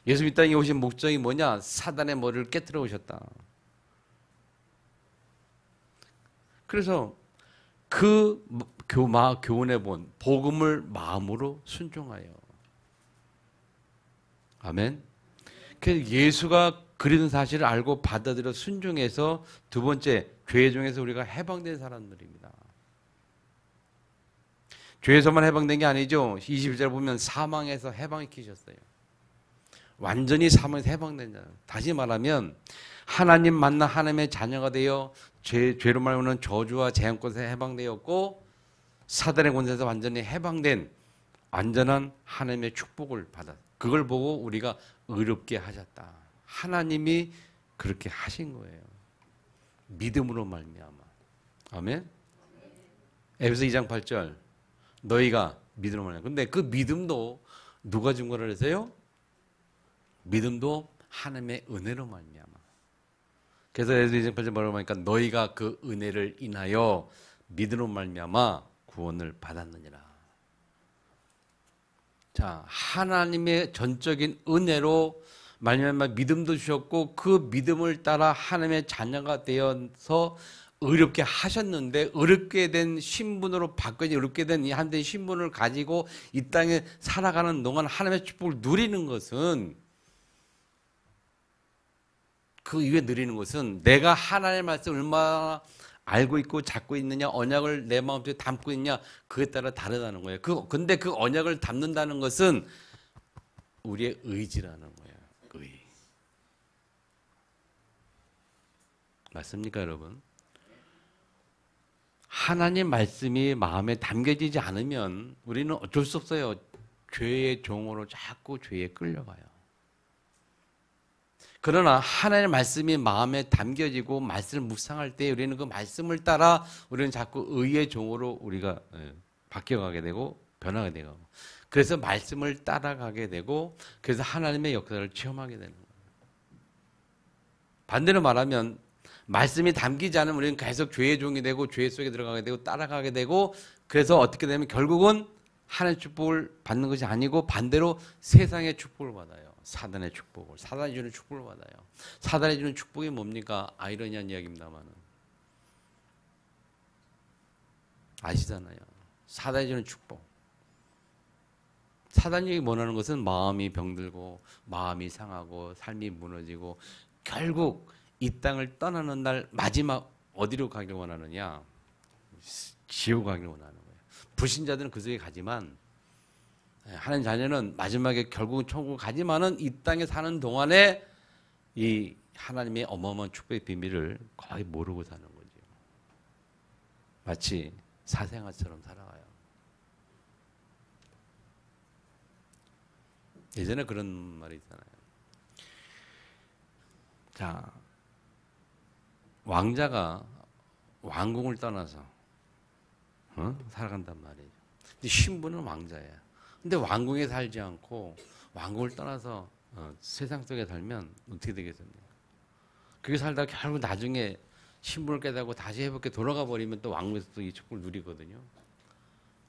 예수 이 땅에 오신 목적이 뭐냐? 사단의 머리를 깨뜨려 오셨다. 그래서 그 교훈의 본 복음을 마음으로 순종하여. 아멘. 그래서 예수가 그리는 사실을 알고 받아들여 순종해서 두 번째 죄 중에서 우리가 해방된 사람들입니다. 죄에서만 해방된 게 아니죠. 21절 보면 사망에서 해방시키셨어요. 완전히 사망에서 해방된 자. 다시 말하면 하나님 만나 하나님의 자녀가 되어 죄로 말하는 저주와 재앙권에서 해방되었고 사단의 권세에서 완전히 해방된 완전한 하나님의 축복을 받았. 그걸 보고 우리가 의롭게 하셨다. 하나님이 그렇게 하신 거예요. 믿음으로 말미암아. 아멘. 에베소 2장 8절. 너희가 믿음으로 말미암아. 근데 그 믿음도 누가 준 거라 그랬어요? 믿음도 하나님의 은혜로 말미암아. 그래서 에베소 2장 8절 뭐라고 하니까 너희가 그 은혜를 인하여 믿음으로 말미암아 구원을 받았느니라. 자, 하나님의 전적인 은혜로 말미암아 믿음도 주셨고 그 믿음을 따라 하나님의 자녀가 되어서 의롭게 하셨는데 의롭게 된 신분으로 바꿔지 의롭게 된 이 한된 신분을 가지고 이 땅에 살아가는 동안 하나님의 축복을 누리는 것은 그 이후에 누리는 것은 내가 하나님의 말씀을 얼마나 알고 있고 잡고 있느냐 언약을 내 마음속에 담고 있느냐 그에 따라 다르다는 거예요. 근데 그 언약을 담는다는 것은 우리의 의지라는 거예요. 의. 맞습니까, 여러분? 하나님 말씀이 마음에 담겨지지 않으면 우리는 어쩔 수 없어요. 죄의 종으로 자꾸 죄에 끌려가요. 그러나 하나님의 말씀이 마음에 담겨지고 말씀을 묵상할 때 우리는 그 말씀을 따라 우리는 자꾸 의의 종으로 우리가 바뀌어가게 되고 변하게 되고 그래서 말씀을 따라가게 되고 그래서 하나님의 역사를 체험하게 되는 거예요. 반대로 말하면 말씀이 담기지 않으면 우리는 계속 죄의 종이 되고 죄 속에 들어가게 되고 따라가게 되고 그래서 어떻게 되면 결국은 하나님의 축복을 받는 것이 아니고 반대로 세상의 축복을 받아요. 사단의 축복을. 사단이 주는 축복을 받아요. 사단이 주는 축복이 뭡니까? 아이러니한 이야기입니다만은. 아시잖아요. 사단이 주는 축복. 사단이 원하는 것은 마음이 병들고 마음이 상하고 삶이 무너지고 결국 이 땅을 떠나는 날 마지막 어디로 가길 원하느냐? 지옥 가길 원하는 거예요. 불신자들은 그 속에 가지만 하나님 자녀는 마지막에 결국은 천국 가지만은 이 땅에 사는 동안에 이 하나님의 어마어마한 축복의 비밀을 거의 모르고 사는 거죠. 마치 사생아처럼 살아가요. 예전에 그런 말이 있잖아요. 자, 왕자가 왕궁을 떠나서 살아간단 말이에요. 근데 신부는 왕자예요. 근데 왕궁에 살지 않고 왕궁을 떠나서 세상 속에 살면 어떻게 되겠습니까? 그게 살다가 결국 나중에 신분을 깨닫고 다시 회복해 돌아가 버리면 또 왕궁에서 또 이 축복을 누리거든요.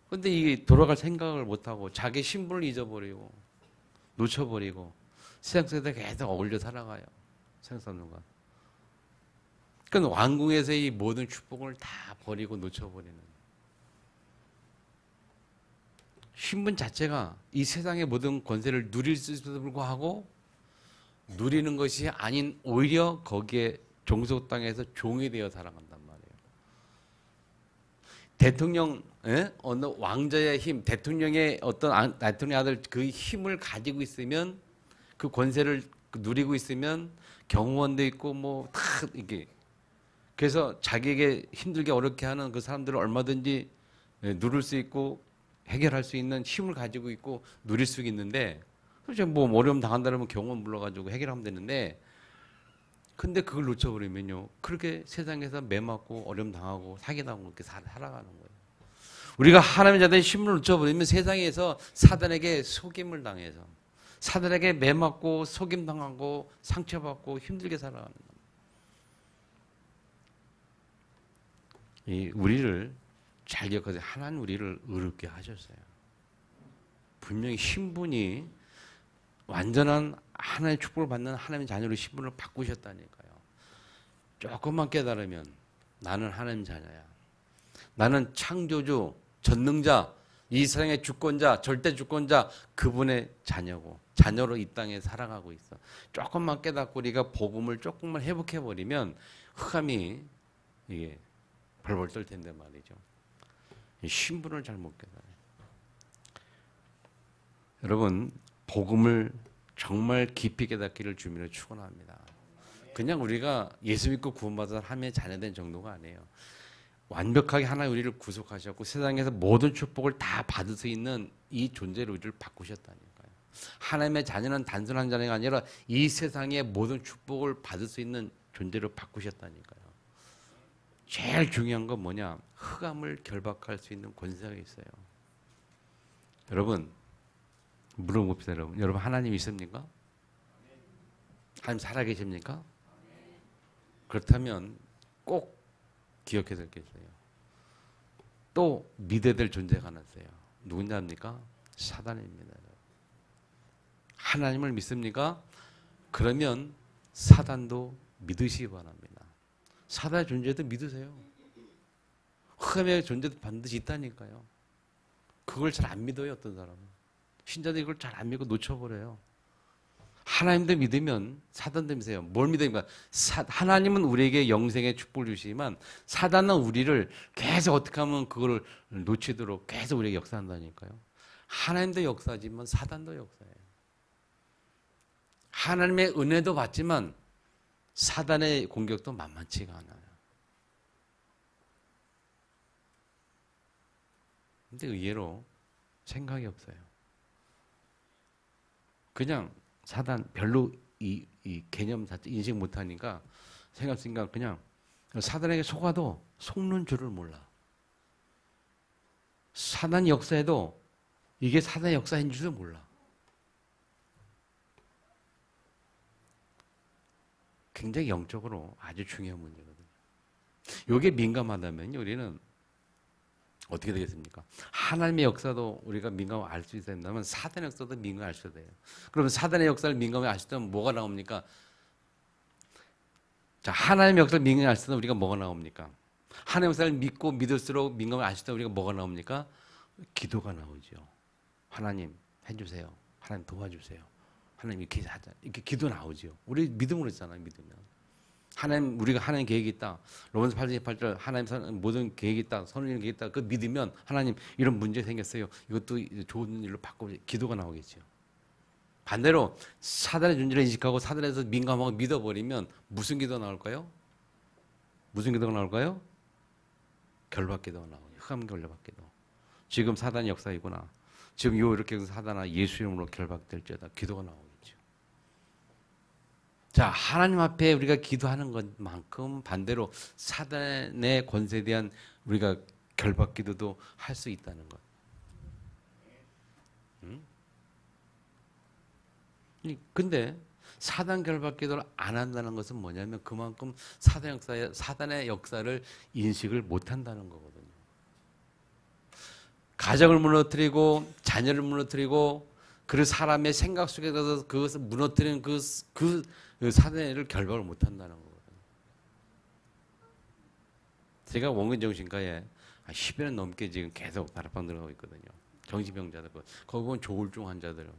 근데 이 돌아갈 생각을 못하고 자기 신분을 잊어버리고 놓쳐버리고 세상 속에 계속 어울려 살아가요. 생사는과. 그러니까 왕궁에서의 모든 축복을 다 버리고 놓쳐버리는. 신분 자체가 이 세상의 모든 권세를 누릴 수 있음에도 불구하고 누리는 것이 아닌 오히려 거기에 종속 땅에서 종이 되어 살아간단 말이에요. 대통령, 어느 왕자의 힘, 대통령의 어떤 대통령 아들 그 힘을 가지고 있으면 그 권세를 누리고 있으면 경호원도 있고 뭐 다 이게 그래서 자기에게 힘들게 어렵게 하는 그 사람들을 얼마든지 누를 수 있고 해결할 수 있는 힘을 가지고 있고 누릴 수 있는데 그렇죠. 뭐 어려움 당한다면 경호원 불러가지고 해결하면 되는데 근데 그걸 놓쳐버리면요, 그렇게 세상에서 매맞고 어려움 당하고 사기당하고 그렇게 살아가는 거예요. 우리가 하나님의 자들의 신분을 놓쳐버리면 세상에서 사단에게 속임을 당해서 사단에게 매맞고 속임당하고 상처받고 힘들게 살아가는 거예요. 이 우리를 잘 기억하세요. 하나님 우리를 의롭게 하셨어요. 분명히 신분이 완전한 하나님의 축복을 받는 하나님의 자녀로 신분을 바꾸셨다니까요. 조금만 깨달으면 나는 하나님 자녀야. 나는 창조주, 전능자, 이 세상의 주권자, 절대 주권자, 그분의 자녀고 자녀로 이 땅에 살아가고 있어. 조금만 깨닫고 우리가 복음을 조금만 회복해버리면 흑암이 이게 벌벌 떨 텐데 말이죠. 이 신분을 잘못 깨달아요. 여러분, 복음을 정말 깊이 깨닫기를 주님으로 축원합니다. 그냥 우리가 예수 믿고 구원받아서 하나님의 자녀된 정도가 아니에요. 완벽하게 하나님 우리를 구속하셨고 세상에서 모든 축복을 다 받을 수 있는 이 존재로 우리를 바꾸셨다니까요. 하나님의 자녀는 단순한 자녀가 아니라 이 세상의 모든 축복을 받을 수 있는 존재로 바꾸셨다니까요. 제일 중요한 건 뭐냐? 흑암을 결박할 수 있는 권세가 있어요. 여러분, 물어봅시다. 여러분 하나님 있습니까? 하나님 살아계십니까? 그렇다면 꼭 기억해야 될 게 있어요. 또 믿어야 될 존재가 하나 있어요. 누군지 압니까? 사단입니다. 하나님을 믿습니까? 그러면 사단도 믿으시기 바랍니다. 사단의 존재도 믿으세요. 흑암의 존재도 반드시 있다니까요. 그걸 잘 안 믿어요. 어떤 사람은. 신자들이 이걸 잘 안 믿고 놓쳐버려요. 하나님도 믿으면 사단도 믿으세요. 뭘 믿으니까 하나님은 우리에게 영생의 축복을 주시지만 사단은 우리를 계속 어떻게 하면 그걸 놓치도록 계속 우리에게 역사한다니까요. 하나님도 역사지만 사단도 역사해요. 하나님의 은혜도 받지만 사단의 공격도 만만치가 않아요. 근데 의외로 생각이 없어요. 그냥 사단 별로 이 개념 자체 인식 못하니까 생각하니까 그냥 사단에게 속아도 속는 줄을 몰라. 사단 역사에도 이게 사단의 역사인 줄도 몰라. 굉장히 영적으로 아주 중요한 문제거든요. 이게 민감하다면 우리는 어떻게 되겠습니까? 하나님의 역사도 우리가 민감하게 알 수 있어야 된다면 사단의 역사도 민감하게 알 수 돼요. 그러면 사단의 역사를 민감하게 알 수 있다면 뭐가 나옵니까? 자, 하나님의 역사를 민감하게 알 수 있다면 우리가 뭐가 나옵니까? 하나님의 역사를 믿고 믿을수록 민감하게 알 수 있다면 우리가 뭐가 나옵니까? 기도가 나오죠. 하나님 해주세요. 하나님 도와주세요. 하나님 이렇게 하자. 이렇게 기도 나오죠. 우리 믿음으로 했잖아요. 믿으면. 하나님 우리가 하나님 계획이 있다. 로마서 8장 28절 하나님 모든 계획이 있다. 선을 계획이 있다. 그 믿으면 하나님 이런 문제 생겼어요. 이것도 좋은 일로 바꾸고 기도가 나오겠죠. 반대로 사단의 존재를 인식하고 사단에서 민감하고 믿어버리면 무슨 기도가 나올까요? 무슨 기도가 나올까요? 결박기도가 나오죠. 흑암 결박기도. 지금 사단의 역사이구나. 지금 이렇게 사단아 예수 이름으로 결박될지어다. 기도가 나오겠죠. 자, 하나님 앞에 우리가 기도하는 것만큼 반대로 사단의 권세에 대한 우리가 결박기도도 할 수 있다는 것. 근데 사단 결박기도를 안 한다는 것은 뭐냐면 그만큼 사단의 역사를 인식을 못 한다는 거거든요. 가정을 무너뜨리고 자녀를 무너뜨리고 그 사람의 생각 속에 들어서 그것을 무너뜨리는 그 사단을 결박을 못 한다는 거거든요. 제가 원근정신과에 10여 년 넘게 지금 계속 다락방 들어가고 있거든요. 정신병자들, 거기 보면 조울증 환자들.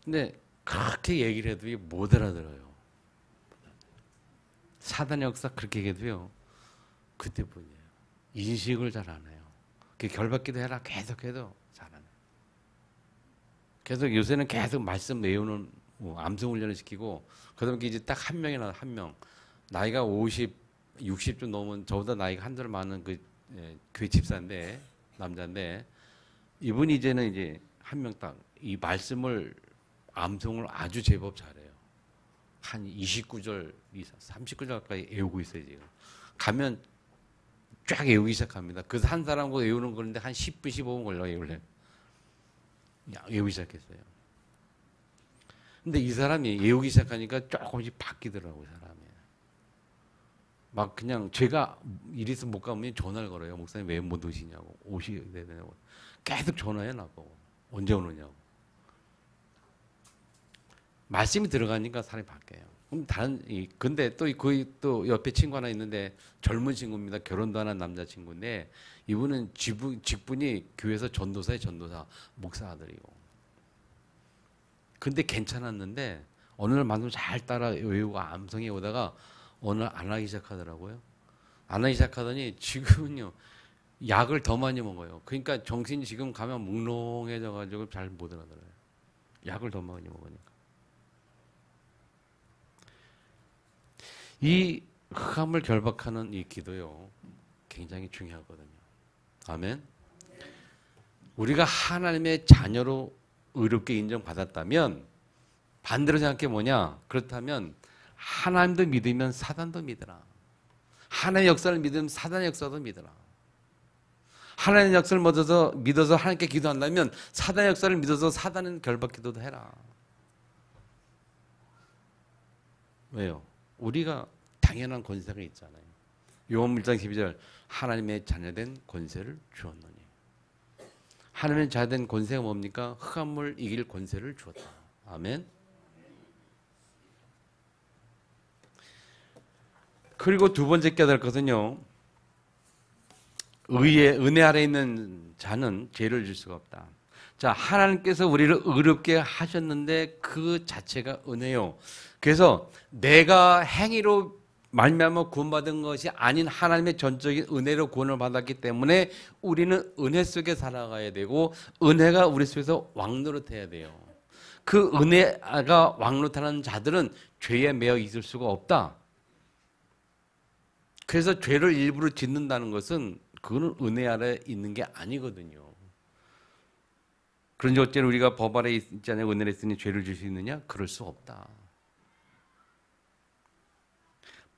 근데 그렇게 얘기를 해도 못 알아들어요. 사단의 역사 그렇게 얘기해도요. 그때뿐이에요. 인식을 잘 안 해요. 결박기도 해라 계속해도 잘 안 해요. 계속 요새는 계속 말씀 외우는 암송 훈련을 시키고 그다음에 이제 딱 한 명이나 한 명 나이가 50, 60좀 넘은 저보다 나이가 한 살 많은 그 집사인데 남자인데 이분이 이제는 이제 한 명 딱 이 말씀을 암송을 아주 제법 잘해요. 한 29절 이상, 30구절 가까이 외우고 있어요 지금. 가면 쫙 외우기 시작합니다. 그래서 한 사람과 외우는 건데 한 10분, 15분 걸려 외우래. 외우기 시작했어요. 근데 이 사람이 외우기 시작하니까 조금씩 바뀌더라고요, 사람이. 막 그냥 제가 일 있으면 못 가면 전화를 걸어요. 목사님 왜 못 오시냐고. 오시게 되냐고. 계속 전화해 나보고. 언제 오느냐고. 말씀이 들어가니까 사람이 바뀌어요. 그럼 근데 또 옆에 친구 하나 있는데 젊은 친구입니다. 결혼도 안 한 남자친구인데 이분은 직분이 교회에서 전도사, 목사 아들이고. 근데 괜찮았는데 어느 날 만나면 잘 따라 외우고 암송해 오다가 어느 날 안 하기 시작하더라고요. 안 하기 시작하더니 지금은요 약을 더 많이 먹어요. 그러니까 정신이 지금 가면 몽롱해져가지고 잘 못 알아들어요. 약을 더 많이 먹으니까. 이 흑암을 결박하는 이 기도요 굉장히 중요하거든요. 아멘. 우리가 하나님의 자녀로 의롭게 인정받았다면 반대로 생각해 뭐냐? 그렇다면 하나님도 믿으면 사단도 믿으라. 하나님의 역사를 믿으면 사단의 역사도 믿으라. 하나님의 역사를 믿어서 하나님께 기도한다면 사단의 역사를 믿어서 사단은 결박 기도도 해라. 왜요? 우리가 당연한 권세가 있잖아요. 요한 1장 12절 하나님의 자녀된 권세를 주었노니. 하나님의 자녀된 권세가 뭡니까? 흑암을 이길 권세를 주었다. 아멘. 그리고 두 번째 깨달을 것은요. 은혜 아래 있는 자는 죄를 질 수가 없다. 자, 하나님께서 우리를 의롭게 하셨는데 그 자체가 은혜요. 그래서 내가 행위로 말미암아 구원받은 것이 아닌 하나님의 전적인 은혜로 구원을 받았기 때문에 우리는 은혜 속에 살아가야 되고 은혜가 우리 속에서 왕노릇해야 돼요. 그 은혜가 왕노릇하는 자들은 죄에 매여 있을 수가 없다. 그래서 죄를 일부러 짓는다는 것은 그거는 은혜 아래 있는 게 아니거든요. 그런지 어째는 우리가 법 아래 있지 않냐 은혜를 있으니 죄를 질 수 있느냐? 그럴 수 없다.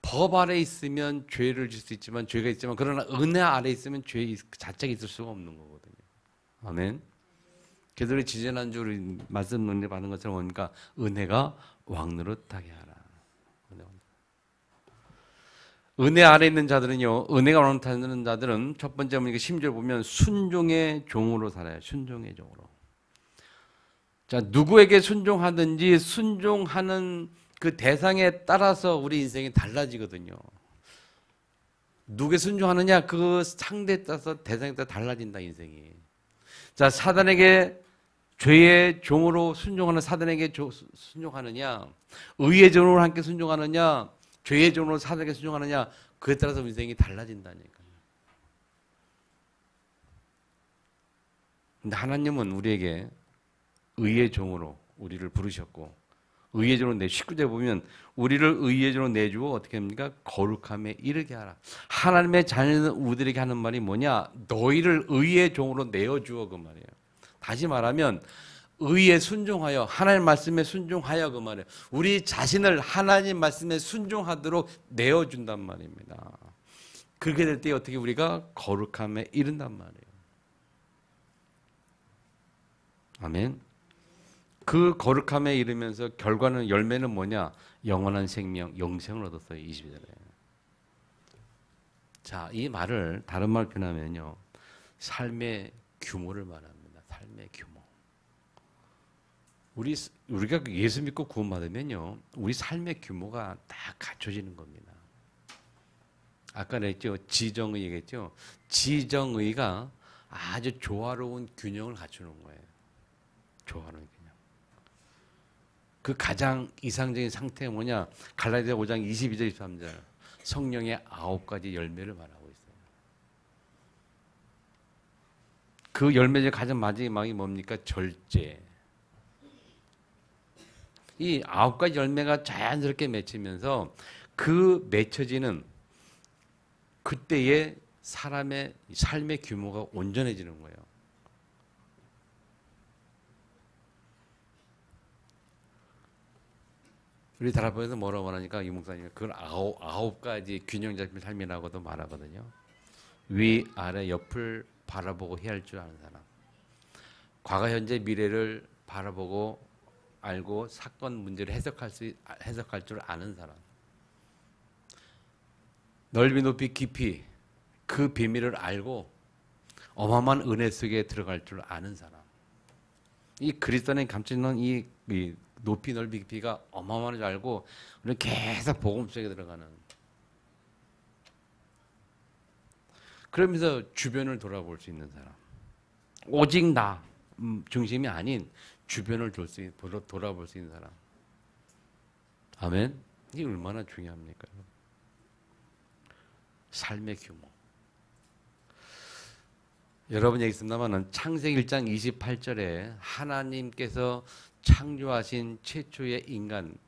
법 아래 있으면 죄를 질 수 있지만 죄가 있지만 그러나 은혜 아래 있으면 죄 자체가 있을 수가 없는 거거든요. 아멘. 그래서 우리 지지난주 우리 말씀 은혜 받은 것처럼 뭡니까? 은혜가 왕노릇하게 하라. 은혜 아래 있는 자들은요, 은혜가 왕노릇하는 자들은 첫 번째 뭡니까? 10절 보면 순종의 종으로 살아요. 순종의 종으로. 자, 누구에게 순종하든지 순종하는 그 대상에 따라서 우리 인생이 달라지거든요. 누구에 순종하느냐 그 상대에 따라서 대상에 따라 달라진다 인생이. 자, 사단에게 죄의 종으로 순종하는 사단에게 순종하느냐, 의의 종으로 함께 순종하느냐, 죄의 종으로 사단에게 순종하느냐, 그에 따라서 인생이 달라진다니까요. 근데 하나님은 우리에게 의의 종으로 우리를 부르셨고 의의 종으로 19절 보면 우리를 의의 종으로 내주고 어떻게 합니까? 거룩함에 이르게 하라. 하나님의 자녀는 우리들에게 하는 말이 뭐냐? 너희를 의의 종으로 내어주어 그 말이에요. 다시 말하면 의에 순종하여 하나님 말씀에 순종하여 그 말이에요. 우리 자신을 하나님 말씀에 순종하도록 내어준단 말입니다. 그렇게 될 때 어떻게 우리가 거룩함에 이른단 말이에요. 아멘. 그 거룩함에 이르면서 결과는 열매는 뭐냐? 영원한 생명, 영생을 얻었어요. 22절에. 자, 이 말을 다른 말 표현하면요. 삶의 규모를 말합니다. 삶의 규모. 우리가 예수 믿고 구원받으면요. 우리 삶의 규모가 딱 갖춰지는 겁니다. 아까 냈죠. 지정의 얘기했죠. 지정의가 아주 조화로운 균형을 갖추는 거예요. 조화로운 균형. 그 가장 이상적인 상태가 뭐냐? 갈라디아 5장 22절 23절 성령의 9가지 열매를 말하고 있어요. 그 열매 중에 가장 마지막이 뭡니까? 절제. 이 9가지 열매가 자연스럽게 맺히면서 그 맺혀지는 그때의 사람의 삶의 규모가 온전해지는 거예요. 우리 다락방에서 뭐라고 말하니까 이 목사님이 그걸 아홉 가지 균형 잡힌 삶이라고도 말하거든요. 위, 아래, 옆을 바라보고 해야 할 줄 아는 사람. 과거, 현재, 미래를 바라보고 알고 사건 문제를 해석할 줄 아는 사람. 넓이, 높이, 깊이 그 비밀을 알고 어마어마한 은혜 속에 들어갈 줄 아는 사람. 이 그리스도 안에 감춰있는 이 높이, 넓이, 깊이가 어마어마한 줄 알고 우리는 계속 복음 속에 들어가는. 그러면서 주변을 돌아볼 수 있는 사람. 오직 나 중심이 아닌 주변을 돌아볼 수 있는 사람. 아멘. 이게 얼마나 중요합니까? 삶의 규모. 여러분 얘기 있습니다만 창세기 1장 28절에 하나님께서 창조하신 최초의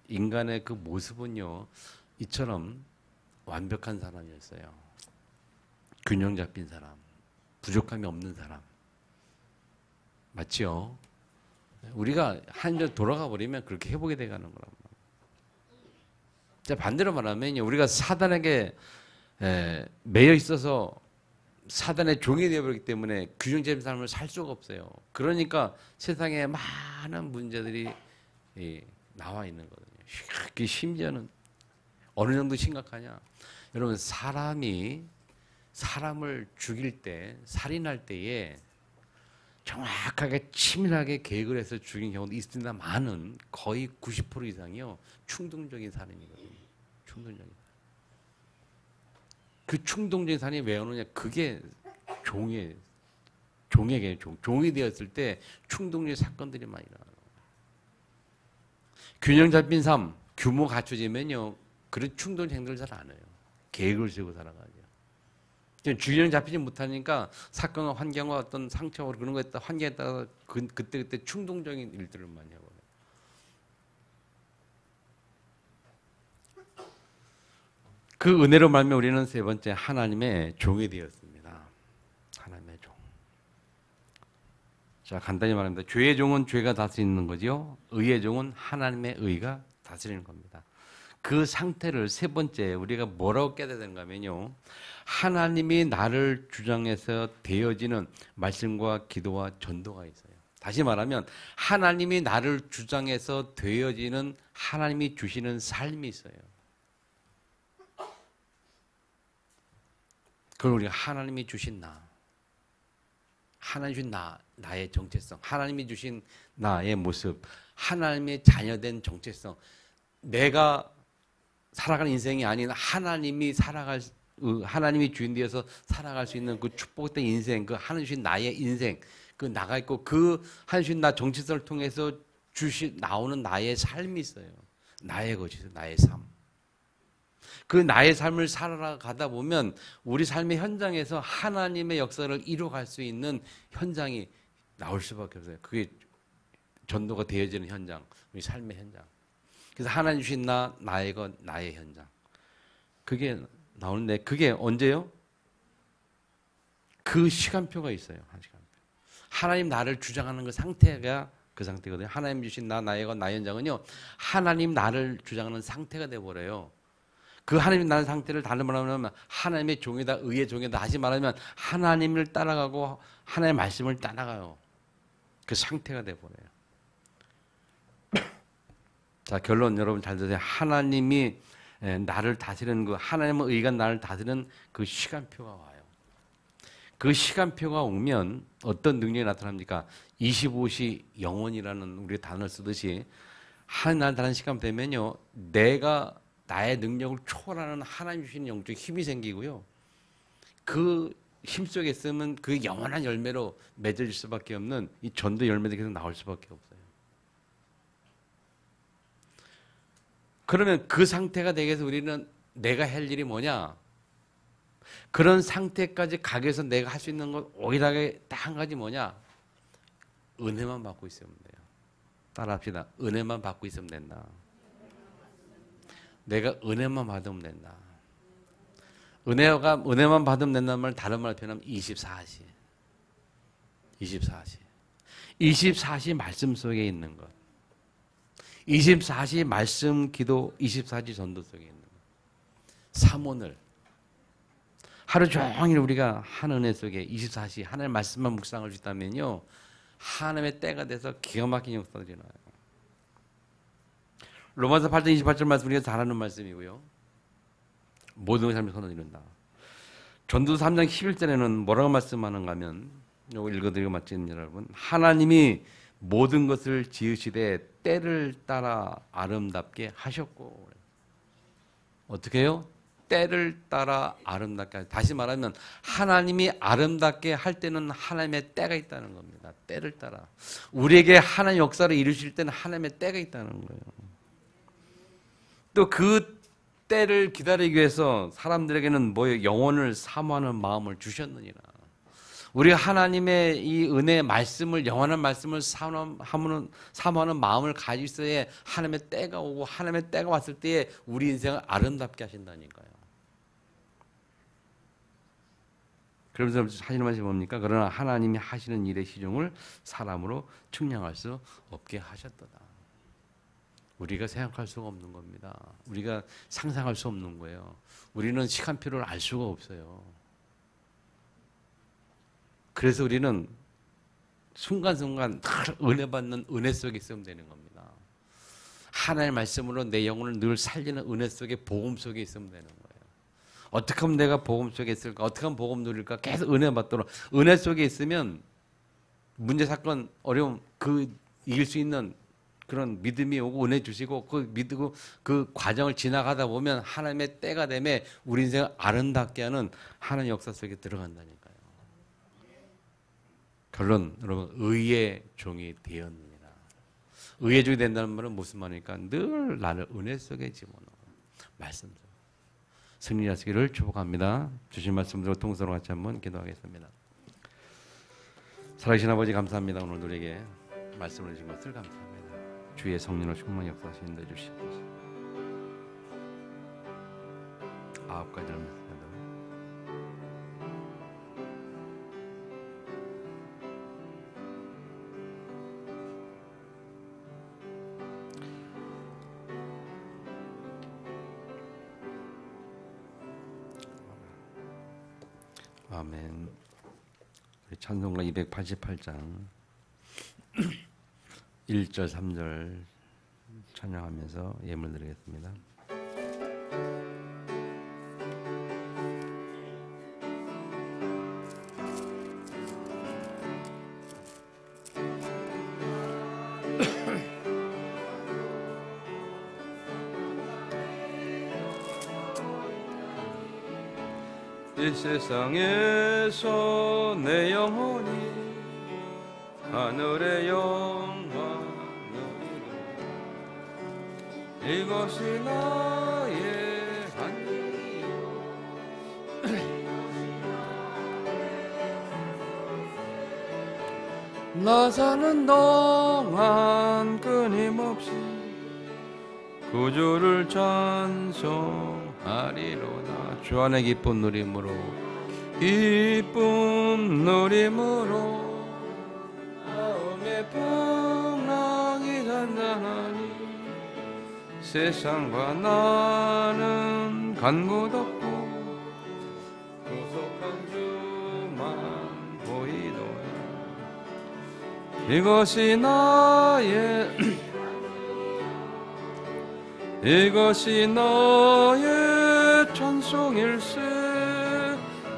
인간의 그 모습은요, 이처럼 완벽한 사람이었어요. 균형 잡힌 사람, 부족함이 없는 사람. 맞지요? 우리가 한절 돌아가 버리면 그렇게 해보게 돼가는 거란 말이에요. 반대로 말하면 우리가 사단에게 매여 있어서 사단의 종이 되어버리기 때문에 균형 잡힌 삶을 살 수가 없어요. 그러니까 세상에 많은 문제들이 나와 있는 거거든요. 심지어는 어느 정도 심각하냐? 여러분, 사람이 사람을 죽일 때, 살인할 때에 정확하게 치밀하게 계획을 해서 죽인 경우도 있습니다만은 거의 90% 이상이요 충동적인 살인이거든요. 충동적인. 그 충동적인 살인이 왜 오느냐? 그게 종이 되었을 때 충동적인 사건들이 많이 일어나요. 균형 잡힌 삶, 규모 갖춰지면요 그런 충동 행동을 잘 안 해요. 계획을 세우고 살아가죠. 균형 잡히지 못하니까 사건과 환경과 어떤 상처와 그런 거에 따라 환경에 따라 그때 충동적인 일들을 많이 하고. 그 은혜로 말미암아 우리는 세 번째 하나님의 종이 되었습니다. 하나님의 종. 자, 간단히 말합니다. 죄의 종은 죄가 다스리는 거죠. 의의 종은 하나님의 의가 다스리는 겁니다. 그 상태를 세 번째 우리가 뭐라고 깨달아야 되는가 하면요. 하나님이 나를 주장해서 되어지는 말씀과 기도와 전도가 있어요. 다시 말하면 하나님이 나를 주장해서 되어지는 하나님이 주시는 삶이 있어요. 그걸 우리가 하나님이 주신 하나님이 주신 나의 정체성, 하나님이 주신 나의 모습, 하나님의 자녀된 정체성, 내가 살아가는 인생이 아닌 하나님이 하나님이 주인 되어서 살아갈 수 있는 그 축복된 인생, 그 하나님 주신 나의 인생, 그 나가 있고 그 하나님 주신 나 정체성을 통해서 나오는 나의 삶이 있어요. 나의 것이 있어요. 나의 삶. 그 나의 삶을 살아가다 보면 우리 삶의 현장에서 하나님의 역사를 이루어갈 수 있는 현장이 나올 수밖에 없어요. 그게 전도가 되어지는 현장, 우리 삶의 현장. 그래서 하나님 주신 나의 것, 나의 현장. 그게 나오는데 그게 언제요? 그 시간표가 있어요. 한 시간표. 하나님 나를 주장하는 그 상태가 그 상태거든요. 하나님 주신 나의 것, 나의 현장은요. 하나님 나를 주장하는 상태가 되어버려요. 그 하나님 나의 상태를 다른 말로 하면 하나님의 종이다, 의의 종이다. 다시 말하면 하나님을 따라가고 하나님의 말씀을 따라가요. 그 상태가 되어버려요. 자, 결론 여러분 잘 들으세요. 하나님이 나를 다스리는 그 하나님의 의가 나를 다스리는 그 시간표가 와요. 그 시간표가 오면 어떤 능력이 나타납니까? 25시 영원이라는 우리 단어를 쓰듯이 하나님 다른 시간 되면요. 내가 나의 능력을 초월하는 하나님 주시는 영적 힘이 생기고요. 그 힘 속에 있으면 그 영원한 열매로 맺어질 수밖에 없는 이 전도 열매들이 계속 나올 수밖에 없어요. 그러면 그 상태가 되기 위해서 우리는 내가 할 일이 뭐냐? 그런 상태까지 가기 위해서 내가 할 수 있는 건 오일하게 딱 한 가지 뭐냐? 은혜만 받고 있으면 돼요. 따라합시다. 은혜만 받고 있으면 된다. 내가 은혜만 받으면 된다. 은혜만 받으면 된다는 말 다른 말로 표현하면 24시. 24시. 24시 말씀 속에 있는 것. 24시 말씀 기도 24시 전도 속에 있는 거예요. 삼원을 하루 종일 우리가 한 은혜 속에 24시 하나님의 말씀만 묵상할 수 있다면요, 하나님의 때가 돼서 기가 막힌 역사들이 나요. 로마서 8장 28절 말씀 우리가 잘 아는 말씀이고요. 모든 삶의 선언을 이룬다. 전도서 3장 11절에는 뭐라고 말씀하는가 하면, 이거 읽어드리고 마치는 여러분, 하나님이 모든 것을 지으시되 때를 따라 아름답게 하셨고, 어떻게 해요? 때를 따라 아름답게. 다시 말하면 하나님이 아름답게 할 때는 하나님의 때가 있다는 겁니다. 때를 따라 우리에게 하나님의 역사를 이루실 때는 하나님의 때가 있다는 거예요. 또 그 때를 기다리기 위해서 사람들에게는 뭐예요? 영혼을 사모하는 마음을 주셨느니라. 우리가 하나님의 이 은혜의 말씀을, 영원한 말씀을 사모하는 마음을 가지고 있어야 하나님의 때가 오고, 하나님의 때가 왔을 때에 우리 인생을 아름답게 하신다니까요. 그러면서 하시는 말씀이 뭡니까? 그러나 하나님이 하시는 일의 시종을 사람으로 측량할 수 없게 하셨도다. 우리가 생각할 수가 없는 겁니다. 우리가 상상할 수 없는 거예요. 우리는 시간표를 알 수가 없어요. 그래서 우리는 순간순간 은혜 받는 은혜 속에 있으면 되는 겁니다. 하나님의 말씀으로 내 영혼을 늘 살리는 은혜 속에, 복음 속에 있으면 되는 거예요. 어떻게 하면 내가 복음 속에 있을까? 어떻게 하면 복음 누릴까? 계속 은혜 받도록. 은혜 속에 있으면 문제, 사건, 어려움 그 이길 수 있는 그런 믿음이 오고 은혜 주시고, 그 믿고 그 과정을 지나가다 보면 하나님의 때가 되면 우리 인생을 아름답게 하는 하나님의 역사 속에 들어간다니까요. 결론, 여러분, 의의 종이 되었느니라. 의의 종이 된다는 말은 무슨 말입니까? 늘 나를 은혜 속에 집어넣어. 말씀 속에. 승리하시기를 축복합니다. 주신 말씀대로 통성으로 같이 한번 기도하겠습니다. 살아계신 아버지 감사합니다. 오늘 우리에게 말씀을 주신 것을 감사합니다. 주의 성령으로 충만히 역사하시는 데 주시옵소서. 9가지를 말씀합니다. 아멘. 우리 찬송가 288장 1절 3절 찬양하면서 예물 드리겠습니다. 이 세상에서 내 영혼이 하늘의 영광 누리고 이것이 나의 반이요 나 사는 동안 끊임없이 구주를 찬송하리로다. 주 안에 기쁜 누림으로 마음의 풍랑이 잔잔하니 세상과 나는 간 곳 없고 구속한 주만 보이도다. 이것이 너의 찬송일세.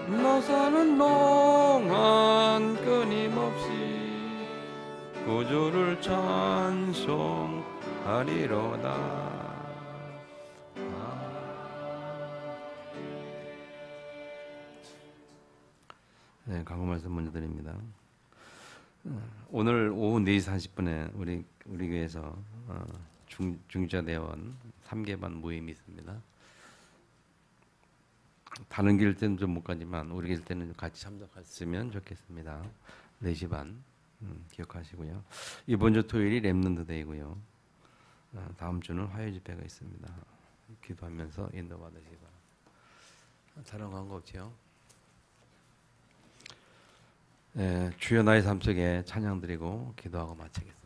나 사는 동안 끊임없이 구주를 찬송하리로다. 네, 강구 말씀 먼저 드립니다. 오늘 오후 4시 40분에 우리 교회에서 중자대원 3개반 모임이 있습니다. 다른 길 때는 좀 못 가지만 우리 길 때는 같이 참석했으면 좋겠습니다. 4시 반 기억하시고요. 이번 주 토요일이 렘넌트 데이고요. 다음 주는 화요 집회가 있습니다. 기도하면서 인도받으시기 바랍니다. 다른 광고 없지요? 네, 주여 나의 삶 속에 찬양 드리고 기도하고 마치겠습니다.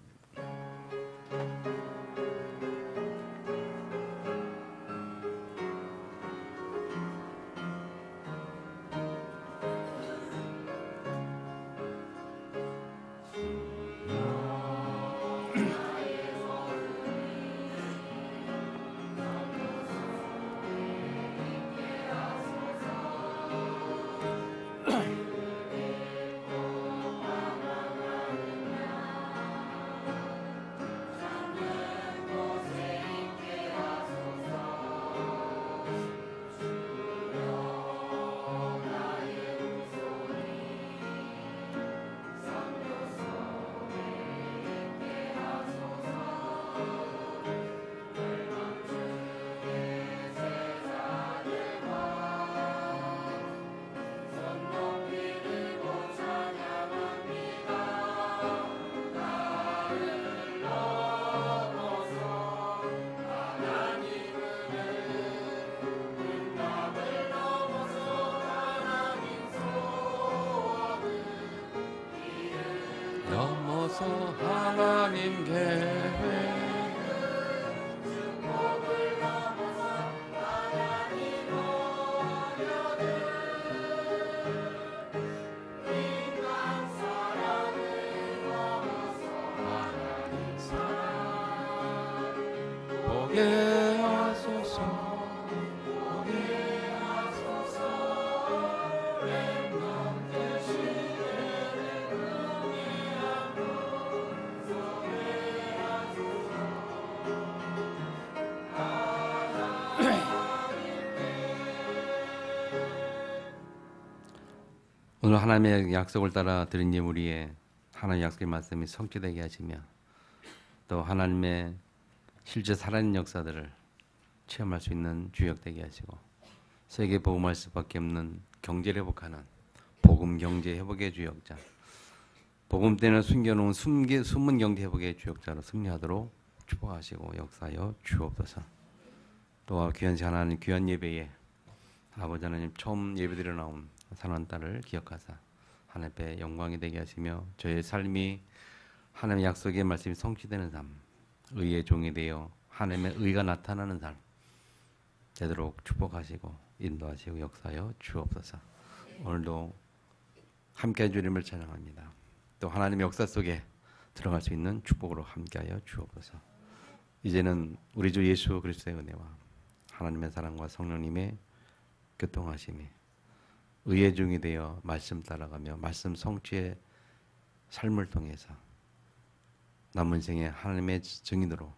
넘어서 하나님 계획 보게 하소서 오늘 하나님의 약속을 따라 드린 예물이에 하나님의 약속의 말씀이 성취되게 하시며 또 하나님의 실제 살아있는 역사들을 체험할 수 있는 주역 되게 하시고 세계 복음할 수밖에 없는 경제를 회복하는 복음 경제 회복의 주역자 복음 때는 숨겨놓은 숨은 경제 회복의 주역자로 승리하도록 축복하시고 역사하여 주옵소서. 또 귀한 하나님 귀한 예배에 아버지 하나님 처음 예배드려 나온 사랑하는 딸을 기억하사 하나님 앞에 영광이 되게 하시며 저의 삶이 하나님의 약속의 말씀이 성취되는 삶 의의 종이 되어 하나님의 의가 나타나는 삶 되도록 축복하시고 인도하시고 역사하여 주옵소서. 오늘도 함께해 주님을 찬양합니다. 또 하나님의 역사 속에 들어갈 수 있는 축복으로 함께하여 주옵소서. 이제는 우리 주 예수 그리스도의 은혜와 하나님의 사랑과 성령님의 교통하심이 의의 종이 되어 말씀 따라가며 말씀 성취의 삶을 통해서 남은 생에 하나님의 증인으로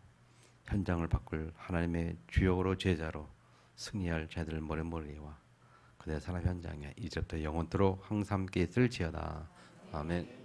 현장을 바꿀 하나님의 주역으로 제자로 승리할 자들 모래모래와 그대 사람 현장에 이제부터 영원토록 항상 함께 있을지어다. 아멘.